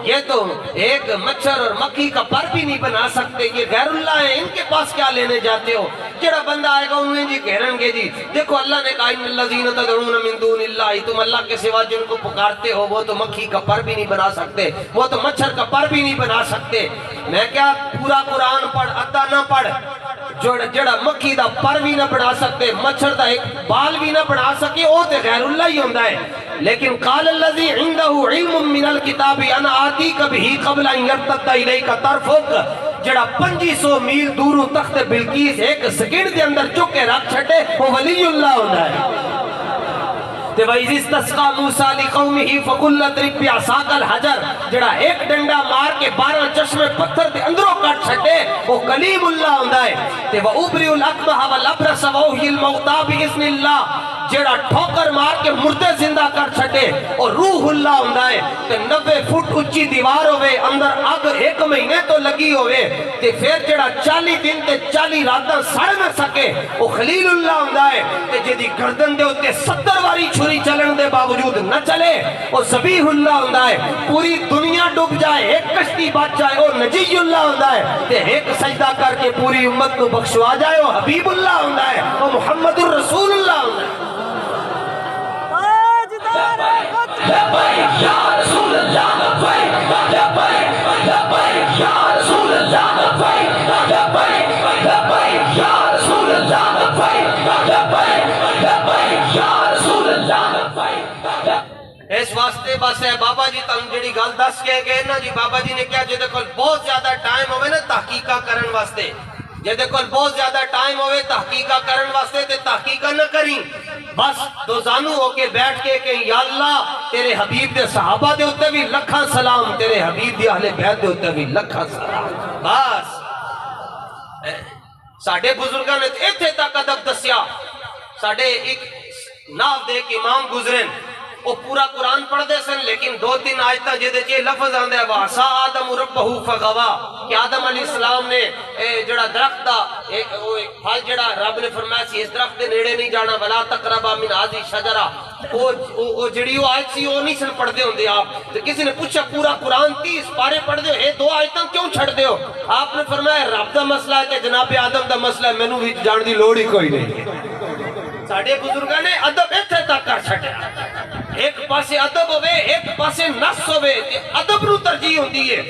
یہ تو ایک مچھر اور مکھی کا پر بھی نہیں بنا سکتے, یہ غیر اللہ ہیں, ان کے پاس کیا لینے جاتے ہو. جڑا بندہ آئے گا انہیں جی کہرن گے جی دیکھو اللہ نے کہا ان الذین تدعون من دون اللہ, تم اللہ کے سوا جن کو پکارتے ہو وہ تو مکھی کا پر بھی نہیں بنا سکتے, وہ تو مچھر کا پر بھی نہیں بنا سکتے. میں کیا پورا قرآن پڑھ ادا نہ پڑھ, جڑا مکھی دا پر بھی نہ بنا سکتے, مچھر دا ایک بال بھی نہ بنا سکے, وہ تے غیر اللہ ہی ہوندہ ہے. لیکن قال الذی عنده علم من الکتاب انا آتیک بہ قبل ان یرتد الیک طرفک, جڑا 2500 میل دوروں تخت بلقیس ایک سیکنڈ دے اندر چک کے رکھ چھٹے وہ ولی اللہ ہوندہ ہے. تے وَإِذِ اسْتَسْقَىٰ مُوسَىٰ لِقَوْمِهِ فَقُلْ اضْرِب بِّعَصَاكَ الْحَجَرَ, جڑا ایک ڈنڈا مار کے 12 چشمے پتھر دے اندروں کٹ چھٹے وہ کلیم اللہ ہوندہ ہے. تے وَأُبْرِئُ الْأَكْمَحَ وَالْأَبْرَصَ وَأُحْيِي الْمَوْتَىٰ بِإِذْنِ اللَّهِ, جڑا ٹھوکر مار کے مردے زندہ کر چھٹے اور روح اللہ ہوندہ ہے. تے 90 فٹ اچھی دیوار ہوئے, اندر آگ 1 مہینے تو لگی ہوئے, تے پھر جڑا 40 دن تے 40 راتاں سڑ نہ سکے وہ خلیل اللہ ہوندہ ہے. تے جدی گردن دے ہوتے 70 واری چھری چلن دے باوجود نہ چلے وہ ذبیح اللہ ہوندہ ہے. پوری دنیا ڈوب جائے ایک کشتی بچ جائے وہ نجی اللہ ہوندہ ہے. تے ایک سجدہ کر کے پوری امت کو بخشوا جائے وہ حبیب اللہ ہوندہ ہے, وہ محمد الرسول اللہ ہوندہ ہے. لبیک یا رسول اللہ, لبیک لبیک لبیک یا رسول اللہ, لبیک لبیک لبیک یا رسول اللہ, لبیک لبیک لبیک یا رسول اللہ, لبیک. اس واسطے بس ہے بابا جی تم جڑی گل دس کے گئے نا جی, بابا جی نے کیا جے کول بہت زیادہ ٹائم ہوئے نا تحقیقہ کرن واسطے, جے کول بہت زیادہ ٹائم ہوئے تحقیقہ کرن واسطے تے تحقیقہ نہ کریں, بس دوزانو ہو کے بیٹھ کے کہ یا اللہ تیرے حبیب دے صحابہ دے ہوتے بھی لکھاں سلام, تیرے حبیب دے اہل بیت دے ہوتے بھی لکھاں سلام. بس ساڑھے بزرگاں نے ایتھے تک ادب دسیا. ساڑھے ایک ناف دے ایک امام گزرن وہ پورا قرآن پڑھ دے سن, لیکن 2-3 آیتاں جدے چے لفظ آندے ہے وَعَصَىٰ آدَمُ رَبَّهُ فَغَوَىٰ, کہ آدم علیہ السلام نے جڑا درخت دا پھل جڑا رب نے فرمایا سی اس درخت دے نیڑے نہیں جانا, وَلَا تَقْرَبَا مِنْ هَٰذِهِ الشَّجَرَةِ, وہ جڑی وہ آیت سی وہ نہیں سن پڑھ دے ہوندے آپ. تو کسی نے پوچھا پورا قرآن 30 پارے پڑھ دے ہو, یہ 2 آیتاں کیوں چھڑ دے ہو؟ آپ نے فرمایا رب دا مسئلہ ہے تے جناب آدم دا مسئلہ ہے, مینوں بھی جان دی لوڑ ہی کوئی نہیں. ساڑھے بزرگاں نے ادب ایتھے تک کر چھڑیا, ایک پاسے ادب ہوئے ایک پاسے نص ہوئے, ادب نو ترجیح ہوندی ہے.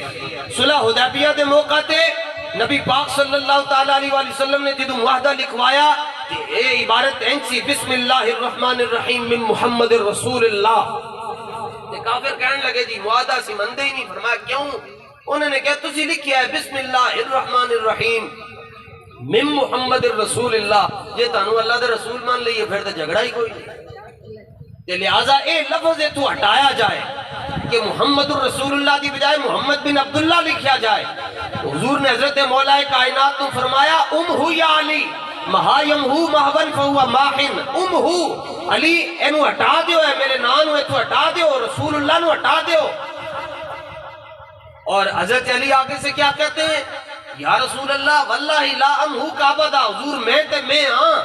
صلح حدیبیہ دے موقع تے نبی پاک صلی اللہ تعالیٰ علیہ وآلہ وسلم نے جدو معاہدہ لکھوایا اے عبارت اینسی بسم اللہ الرحمن الرحیم من محمد رسول اللہ. تے کافر کہنے لگے جی معاہدہ سی مندے ہی نہیں. فرمایا کیوں؟ انہوں نے کہا تسی لکھیا ہے بسم اللہ الرحمن الرحیم من محمد رسول اللہ, جے تانوں اللہ دے رسول مان لئیے پھر تے جھگڑا ہی کوئی نہیں. لہذا اے لفظ تو ہٹایا جائے کہ محمد الرسول اللہ دی بجائے محمد بن عبداللہ لکھیا جائے. حضور نے حضرت مولا کائنات تو فرمایا امہو یا علی مہایمہو مہون فہو ماہن, امہو علی اینو ہٹا دیو, ہے میرے نانو ہے تو ہٹا دیو, رسول اللہ نو ہٹا دیو. اور حضرت علی آگے سے کیا کہتے ہیں یا رسول اللہ واللہ لا امہو کعبدہ, حضور میں تے میں ہاں,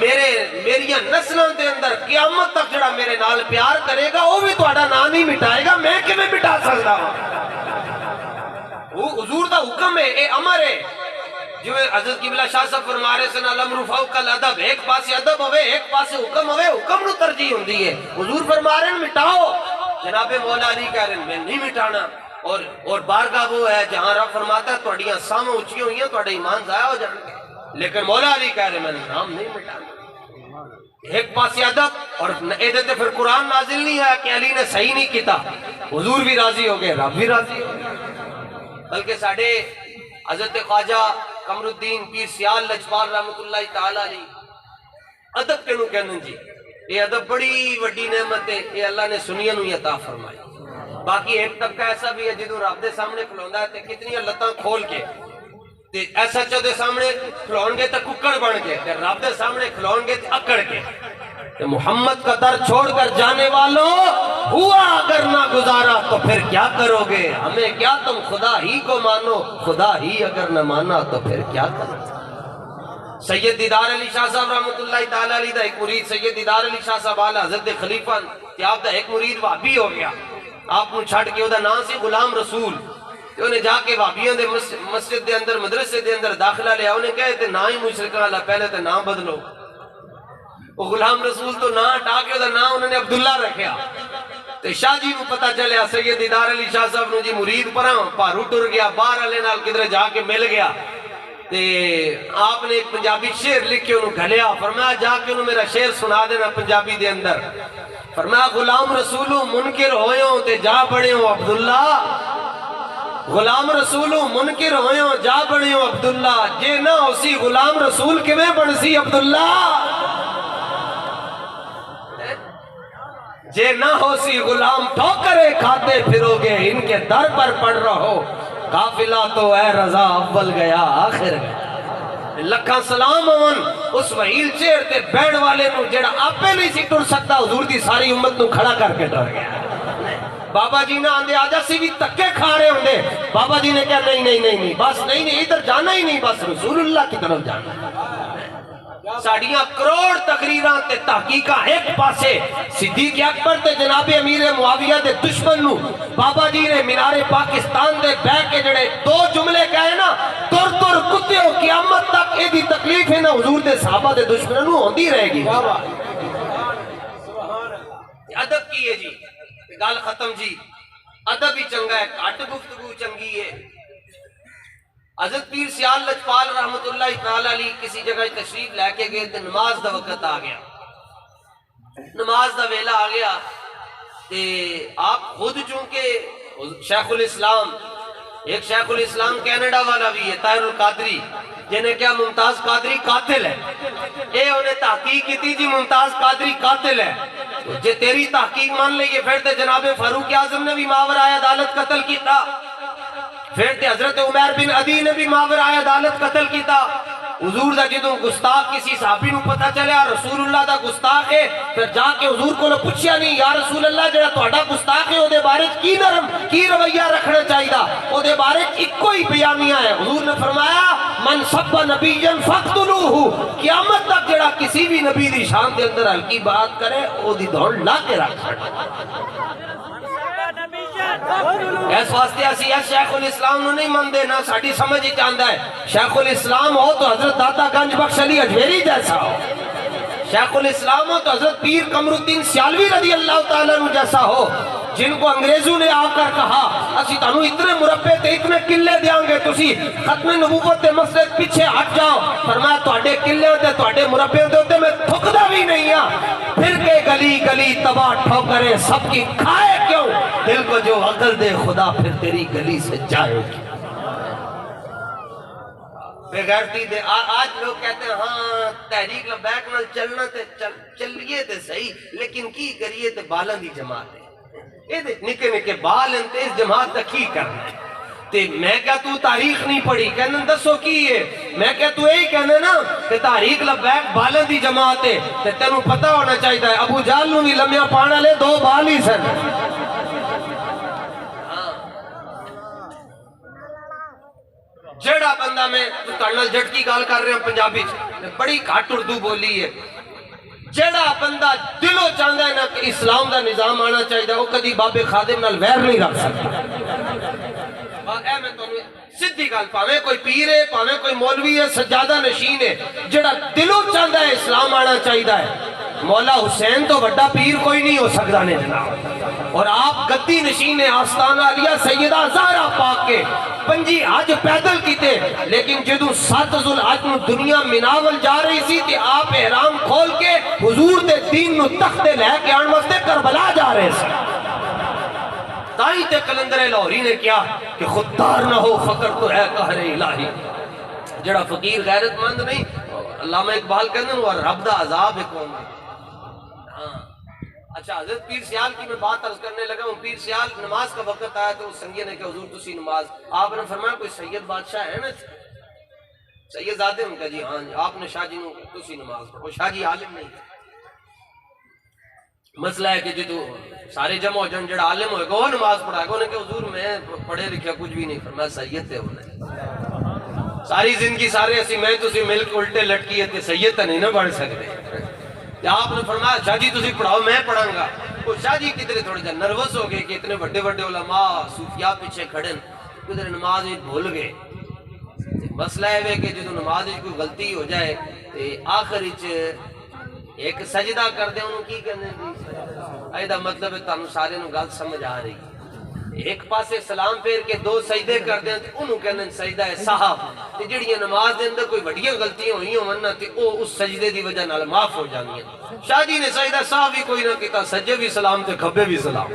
میریاں نسلوں دے اندر قیامت تک جڑا میرے نال پیار کرے گا وہ بھی تہاڈا نام نہیں مٹائے گا, میں کیویں مٹا سکدا ہوں. وہ حضور دا حکم ہے, اے امر ہے. جو حضرت قبلہ شاہ صاحب فرما رہے سن الامر فوق الادب, ایک پاسے ادب ہوئے ایک پاسے حکم ہوئے, حکم نو ترجیح ہوندی ہے. حضور فرما رہے ہیں مٹاؤ, جناب مولا علی کہہ رہے ہیں میں نہیں مٹانا. اور بارگاہ وہ ہے جہاں رب فرماتا ہے تھوڑیاں ساموں اونچی ہوئی ہیں تھوڑے ایمان ضائع ہو جائیں گے، لیکن مولا علی کہہ رہے میں نے نام نہیں مٹانا۔ ایک پاس ادب اور ادھر پھر قرآن نازل نہیں ہے کہ علی نے صحیح نہیں کیتا، حضور بھی راضی ہو گئے، رب بھی راضی ہو گئے، بلکہ ساڑھے حضرت خواجہ قمر الدین پیر سیال لجپال رحمت اللہ تعالیٰ علیہ ادب کے نو کہنے جی یہ ادب بڑی وڈی نعمت ہے، یہ اللہ نے سنیا نو عطا فرمائی۔ باقی ایک طبقہ ایسا بھی ہے جدوں رب دے سامنے کھلوندا ہے تے کتنی لتاں کھول کے تے ایسا چو دے سامنے کھلون گے تے ککڑ بن گے تے رب دے سامنے کھلون گے تے اکڑ کے۔ تے محمد کا در چھوڑ کر جانے والوں ہوا اگر نہ گزارا تو پھر کیا کرو گے، ہمیں کیا تم خدا ہی کو مانو، خدا ہی اگر نہ مانا تو پھر کیا کرو۔ سید دیدار علی شاہ صاحب رحمت اللہ تعالیٰ علیہ دا ایک مرید سید دیدار علی شاہ صاحب آلہ حضرت خلیفہ تیاب دا ایک مرید وابی ہو گیا، آپ نے چھڑ کے دا نام سی غلام رسول، انہیں جا کے وابیوں دے مسجد دے اندر مدرسے دے اندر داخلہ لیا، انہیں کہے تے نام ہی مشرکہ اللہ پہلے تے نام بدلو۔ وہ غلام رسول تو نام ہٹا کے دا نام انہوں نے عبداللہ رکھیا، تے شاہ جی کو پتہ چلیا سید دیدار علی شاہ صاحب نے جی مرید پرہاں پارو ٹر گیا، باہر علیہ نال کدھر جا کے مل گیا، تے آپ نے ایک پنجابی شعر لکھ کے انہوں گھلیا، فرمایا جا کے انہوں میرا شعر سنا دینا پنجابی دے اندر، فرمایا غلام رسولوں منکر ہوئیوں تے جا بڑیوں عبداللہ، غلام رسولوں منکر ہوئیوں جا بڑیوں عبداللہ، جے نہ ہو سی غلام رسول کمیں بڑھ سی عبداللہ، جے نہ ہو سی غلام ٹھوکرے کھاتے پھرو گے، ان کے در پر پڑ رہو، قافلہ تو اے رضا اول گیا آخر گیا۔ لکھاں سلام ہون اس وحیل چیر تے بیڑ والے نو جڑا آپے نہیں سی ٹر سکتا، حضور دی ساری امت نو کھڑا کر کے ڈر گیا۔ بابا جی نے آندے آجا سی بھی تکے کھا رہے ہوں دے، بابا جی نے کہا نہیں بس نہیں ادھر جانا ہی نہیں، بس رسول اللہ کی طرف جانا۔ ساڑیاں کروڑ تقریران تے تحقیقہ ایک پاسے صدیق اکبر تے جناب امیر معاویہ دے دشمن نو بابا جی نے مینار پاکستان دے بے کے جڑے دو جملے کہے نا، تر تر کتیوں قیامت تک ایدی تکلیف ہے نا حضور دے صحابہ دے دشمن نو ہوندی رہے گی۔ ادب کی ہے جی، گال ختم جی، ادب ہی چنگا ہے، کٹ گفتگو چنگی ہے۔ حضرت پیر سیال لجپال رحمت اللہ تعالیٰ علیہ کسی جگہ تشریف لے کے گئے تے نماز دا وقت آ گیا، نماز دا ویلا آ گیا تے آپ خود چونکہ شیخ الاسلام، ایک شیخ الاسلام کینیڈا والا بھی ہے طاہر القادری، جنہیں کیا ممتاز قادری قاتل ہے، اے انہیں تحقیق کی تھی جی ممتاز قادری قاتل ہے، جے تیری تحقیق مان لئیے پھر تے جناب فاروق اعظم نے بھی ماورائے عدالت قتل کیتا، پھر تے حضرت عمر بن عدی نے بھی ماورائے عدالت قتل کیتا۔ حضور دا جدوں گستاخ کسی صحابی نو پتہ چلیا رسول اللہ دا گستاخ ہے، پھر جا کے حضور کو پوچھیا نہیں یا رسول اللہ جڑا تہاڈا گستاخ ہے او دے بارے کی نرم کی رویہ رکھنا چاہیدا، او دے بارے اکو ہی بیانیہ ہے۔ حضور نے فرمایا من سب نبیا فاقتلوہ، قیامت تک جڑا کسی بھی نبی دی شان دے اندر ہلکی بات کرے او دی دوڑ لا کے رکھ چھڑ۔ اس واسطے اسی اس شیخ الاسلام نو نہیں مندے نہ ساڑی سمجھ ہی چاہتا ہے، شیخ الاسلام ہو تو حضرت داتا گنج بخش علی اجمیری جیسا ہو، شیخ الاسلام ہو تو حضرت پیر قمر الدین سیالوی رضی اللہ تعالیٰ عنہ جیسا ہو، جن کو انگریزوں نے آ کر کہا اسی تانوں اتنے مربع تے اتنے قلعے دیاں گے، تسی ختم نبوت تے مسجد پیچھے ہٹ جاؤ، فرمایا تواڈے قلعے تے تواڈے مربع دے اوتے میں تھکدا بھی نہیں ہاں، پھر کے گلی گلی تباہ ٹھوکریں سب کی کھائے کیوں، دل کو جو عقل دے خدا پھر تیری گلی سے جائے گی۔ بغیرتی دے آج لوگ کہتے ہیں ہاں تحریک لبیک نال چلنا تے چلیے تے صحیح، لیکن کی کریے تے بالن دی جماعت ہے، یہ نکے نکے بال انتے اس جماعت تک کی کرنا ہے۔ تے میں کہا تو تاریخ نہیں پڑھی، کہنے دسو کی ہے، میں کہا تو یہی کہنے نا کہ تحریک لبیک بالن دی جماعت ہے، تے تینوں پتہ ہونا چاہیے ہے ابو جہل نو بھی لمیاں پانا لے دو بال ہی سن۔ جڑا بندہ میں تارنال جٹ کی گال کر رہے ہیں پنجابی بڑی گھٹ اردو بولی ہے، جڑا بندہ دلوں چاہتا ہے نا کہ اسلام دا نظام آنا چاہیے وہ کدی بابے خادم نال ویر نہیں رکھ سکتا۔ اے میں تو سدھی گل، پاویں کوئی پیر ہے پاویں کوئی مولوی ہے سجادہ نشین ہے، جڑا دلوں چاہتا ہے اسلام آنا چاہیے ہے مولا حسین تو بڑا پیر کوئی نہیں ہو سکتا نے جناب، اور آپ گدی نشین آستانہ علیہ سیدہ زہرا پاک کے 5 حج پیدل کیتے، لیکن جدوں 7 ذوالحج نو دنیا مناول جا رہی سی تے آپ احرام کھول کے حضور دے دین نو تختے لے کے آن واسطے کربلا جا رہے سی۔ تائیں تے کلندر لاہوری نے کیا کہ خوددار نہ ہو فقر تو ہے قہر الہی، جڑا فقیر غیرت مند نہیں، علامہ اقبال کہنے وہ رب دا عذاب ہے قوم میں۔ اچھا حضرت پیر سیال کی میں بات عرض کرنے لگا ہوں، پیر سیال نماز کا وقت آیا تو سنگی نے کہا حضور تسی نماز، آپ نے فرمایا کوئی سید بادشاہ ہے نا سید زادے، ان کا جی ہاں جی، آپ نے شاہ جی نے تسی نماز پڑھو، شاہ جی عالم نہیں تھے۔ مسئلہ ہے کہ جی تو سارے جمع ہو جان جڑا عالم ہوئے گا وہ نماز پڑھائے گا، انہیں کہ حضور میں پڑھے لکھا کچھ بھی نہیں، فرمایا سید تھے انہیں ساری زندگی سارے اسی میں تسی مل کے الٹے لٹکیے تھے، سید تو نہیں نہ پڑھ سکتے۔ آپ نے فرمایا شاہ جی تسی پڑھاؤ میں پڑھاں گا، وہ شاہ جی کدھر تھوڑے جا نروس ہو گئے کہ اتنے بڑے بڑے علماء صوفیاء پیچھے کھڑے کدھر نماز بھول گئے۔ مسئلہ ہے کہ جدو نماز کوئی غلطی ہو جائے آخر ایک سجدہ کر دے انہوں کی کرنے دی، ایدہ مطلب ہے تانوں سارے نو گل سمجھ آ رہی، ایک پاسے سلام پھیر کے 2 سجدے کر دیں تو انہوں کہنے سجدہ ہے صاحب، تے جڑی نماز دے اندر کوئی بڑی غلطیاں ہوئی ہوں ورنہ تے او اس سجدے دی وجہ نال معاف ہو جانی ہیں۔ شاہ جی نے سجدہ صاحب بھی کوئی نہ کیتا، سجے بھی سلام تے کھبے بھی سلام،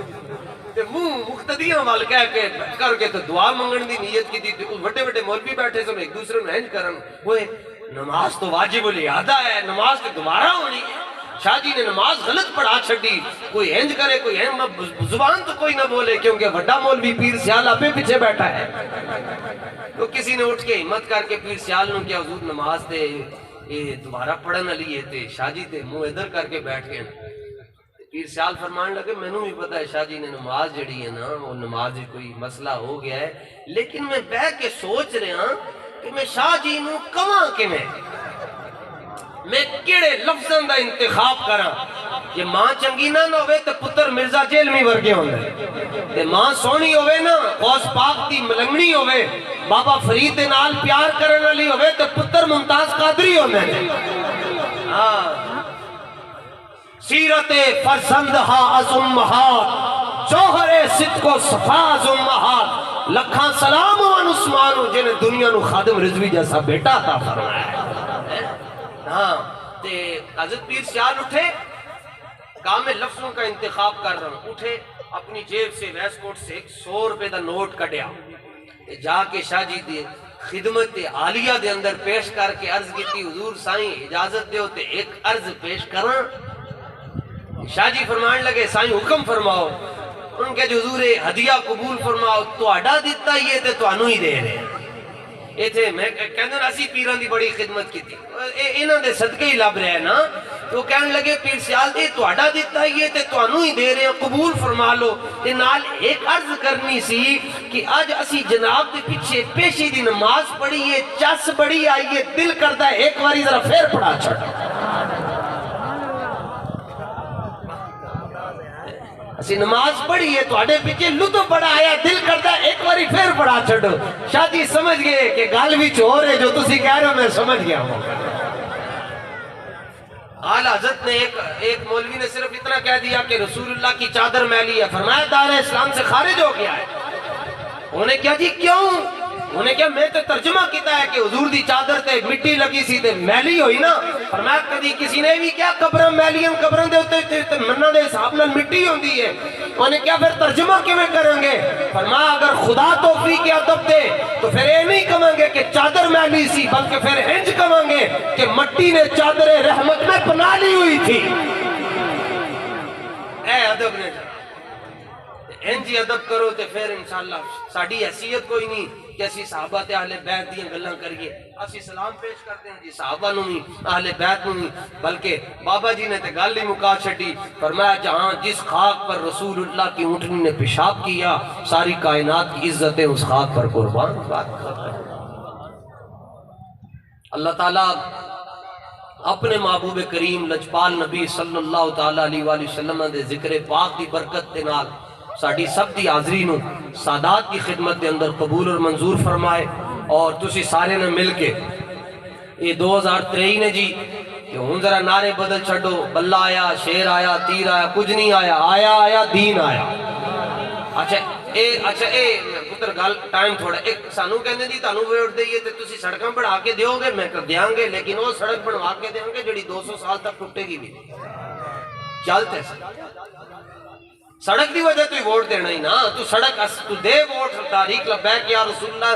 تے منہ مقتدیاں وال کہہ کے کر کے تے دعا منگن دی نیت کی تھی، بڑے بڑے مولوی بیٹھے سن ایک دوسرے میں ہنج کرن، ہوئے نماز تو واجب الادا ہے، نماز تو دوبارہ ہونی ہے۔ شاہ جی نے نماز غلط پڑھا چھڑی، کوئی ہنج کرے کوئی ہنج، زبان تو کوئی نہ بولے کیونکہ بڑا مولوی پیر سیال آپ پیچھے بیٹھا ہے۔ تو کسی نے اٹھ کے ہمت کر کے پیر سیال نے کیا حضور نماز تے یہ دوبارہ پڑھن علی ہے تے شاہ جی تے منہ ادھر کر کے بیٹھ گئے۔ پیر سیال فرمان لگے میں بھی پتا ہے شاہ جی نے نماز جڑی ہے نا وہ نماز کوئی مسئلہ ہو گیا ہے، لیکن میں بیٹھ کے سوچ رہا کہ میں شاہ جی نو کواں کہ میں کیڑے لفظاں دا انتخاب کرا، یہ ماں چنگی نہ ہوئے تو پتر مرزا جیل میں ورگے ہوندے، تے ماں سونی ہوئے نا غوث پاک دی ملنگنی ہوئے، بابا فرید نال پیار کرن والی ہوئے تو پتر ممتاز قادری ہوندے۔ سیرت فرزندہا از امہات، جوہر صدق و صفا از امہات، لکھاں سلام وان عثمانو جنہیں دنیا نو خادم رضوی جیسا بیٹا تھا فرمایا ہے۔ ہاں تے حضرت پیر سیال اٹھے، کہا میں لفظوں کا انتخاب کر رہا ہوں، اٹھے اپنی جیب سے ویس کوٹ سے 100 روپے دا نوٹ کٹیا، جا کے شاہ جی دی خدمت عالیہ دے اندر پیش کر کے عرض کی تھی حضور سائیں اجازت دے ہوتے ایک عرض پیش کرنا۔ شاہ جی فرمان لگے سائیں حکم فرماؤ، ان کے جو حضور ہدیہ قبول فرماؤ، تو اڈا دیتا یہ تے تو انو ہی دے رہے ہیں۔ یہ تھے میں کہنے اسی پیران دی بڑی خدمت کی تھی، انہاں دے صدقے ہی لب رہے نا، تو کہنے لگے پیر سیال دے تو اڈا دیتا یہ تے تو انو ہی دے رہے ہیں، قبول فرما لو۔ تے نال ایک عرض کرنی سی کہ آج اسی جناب دے پیچھے پیشی دی نماز پڑھی ہے، چس بڑی آئیے، دل کردہ ہے ایک واری ذرا پھر پڑھا چھڑا۔ اسی نماز پڑھی ہے تو اڈے پیچھے لطف بڑا آیا، دل کرتا ہے ایک باری پھر پڑھا چھڑو۔ شاہ جی سمجھ گئے کہ گال بھی چھوڑ رہے جو تسی کہہ رہے ہو میں سمجھ گیا ہوں۔ اعلی حضرت نے ایک مولوی نے صرف اتنا کہہ دیا کہ رسول اللہ کی چادر میلی ہے، فرمایا دار اسلام سے خارج ہو گیا ہے۔ انہیں کیا جی کیوں؟ انہیں کیا میں تو ترجمہ کیتا ہے کہ حضور دی چادر تے مٹی لگی سی تے میلی ہوئی نا، فرمایا کدی کسی نے بھی کیا قبریں میلیاں قبریں دے ہوتے منہ دے حساب نال مٹی ہوندی ہے، انہیں کیا پھر ترجمہ کیویں کریں گے؟ فرمایا اگر خدا توفیق ادب دے تو پھر یہ نہیں کہیں گے کہ چادر میلی سی، بلکہ پھر انج کہیں گے کہ مٹی نے چادر رحمت میں بنا لی ہوئی تھی۔ اے ادب نے انجی ادب کرو تے پھر انشاءاللہ ساڑھی حیثیت کوئی نہیں کہ اسی صحابہ تے اہل بیت دیاں گلاں کریے، اسی سلام پیش کرتے ہیں جی صحابہ نو نہیں اہل بیت نو نہیں، بلکہ بابا جی نے تے گل ہی مکا چھٹی، فرمایا جہاں جس خاک پر رسول اللہ کی اونٹنی نے پیشاب کیا ساری کائنات کی عزتیں اس خاک پر قربان۔ اللہ تعالیٰ اپنے محبوب کریم لجپال نبی صلی اللہ تعالیٰ علیہ وآلہ وسلم دے ذکر پاک دی برکت دے نال ساڑھی سب دی حاضری نو سادات کی خدمت دے اندر قبول اور منظور فرمائے، اور تسی سارے نے مل کے یہ 2023 نے جی کہ ہوں ذرا نعرے بدل چھڑو، بلہ آیا، شیر آیا، تیر آیا، کچھ نہیں آیا، آیا دین آیا۔ اچھا اے پتر گل ٹائم تھوڑا ایک سانو کہنے دی تانوں ووٹ دئیے تے تسی سڑکاں بنا کے دیو گے، میں کر دیاں گے، لیکن وہ سڑک بنوا کے دیاں گے جڑی 200 سال تک ٹوٹے گی بھی چلتے سڑک دی وجہ تو ہی ووٹ دینا ہی نا، تو سڑک تو دے ووٹ تحریک لبیک یا رسول اللہ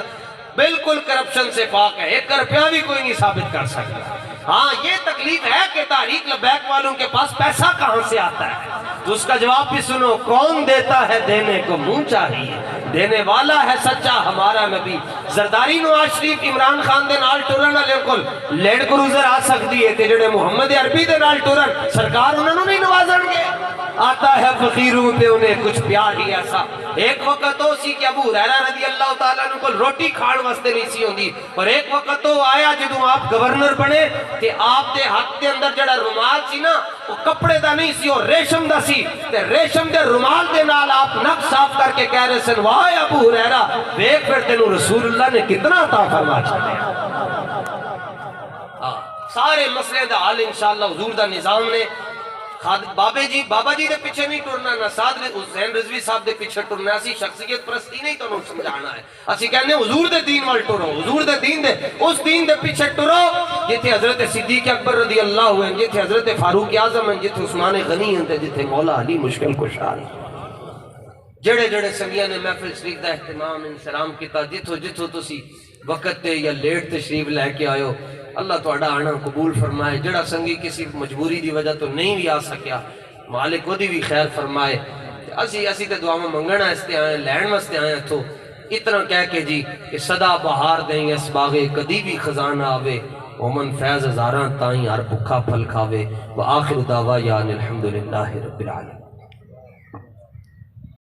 بالکل کرپشن سے پاک ہے، 1 روپیہ بھی کوئی نہیں ثابت کر سکتا۔ ہاں یہ تکلیف ہے کہ تحریک لبیک والوں کے پاس پیسہ کہاں سے آتا ہے، تو اس کا جواب بھی سنو، کون دیتا ہے دینے کو منہ چاہیے، دینے والا ہے سچا ہمارا نبی۔ زرداری نواز شریف عمران خان دے نال ٹرن والے کول لینڈ کروزر آ سکتی ہے تے جڑے محمد عربی دے نال ٹرن سرکار انہوں نے نہیں نوازن گے۔ آتا ہے فقیروں پہ انہیں کچھ پیار ہی ایسا۔ ایک وقت تو سی کہ ابو ہریرہ رضی اللہ تعالیٰ عنہ کو روٹی کھان واسطے نہیں سی ہوندی، اور ایک وقت تو آیا جدوں آپ گورنر بنے تے آپ دے ہاتھ دے اندر جڑا رومال سی نا وہ کپڑے دا نہیں سی اور ریشم دا سی، تے ریشم دے رومال دے نال آپ نک صاف کر کے کہہ رہے سن واہ ابو ہریرہ دیکھ پھر تینوں رسول اللہ نے کتنا عطا فرما چھڑیا۔ سارے مسئلے دا حل انشاءاللہ حضور دا نظام نے۔ بابا جی دے پیچھے نہیں ٹرنا، نہ سعد حسین رضوی صاحب دے پیچھے ٹرنا، اسی شخصیت پرستی نہیں تو سمجھانا ہے، اسی کہنے حضور دے دین وال ٹرو، حضور دے دین دے اس دین دے پیچھے ٹرو جتھے حضرت صدیق اکبر رضی اللہ ہوئے، جتھے حضرت فاروق اعظم ہیں، جتھے عثمان غنی ہیں، جتھے مولا علی مشکل کشا ہے۔ جڑے جڑے سنگیاں نے محفل شریف دا اہتمام انسلام کیتا، جتھو تسی وقت تے یا لیٹ تشریف لے کے آئے ہو، اللہ توڑا آنا قبول فرمائے۔ جڑا سنگی کسی مجبوری دی وجہ تو نہیں بھی آ سکیا، مالک وہ دی بھی خیر فرمائے۔ اسی تے دعا میں منگنا اس تے آئے، لین واسطے آئے تو اتنا کہہ کے جی کہ صدا بہار دیں اس باغے کدی بھی خزانہ آوے، ومن فیض ہزاراں تائیں ہر بھکھا پھل کھاوے، وآخر دعوانا الحمدللہ رب العالمین۔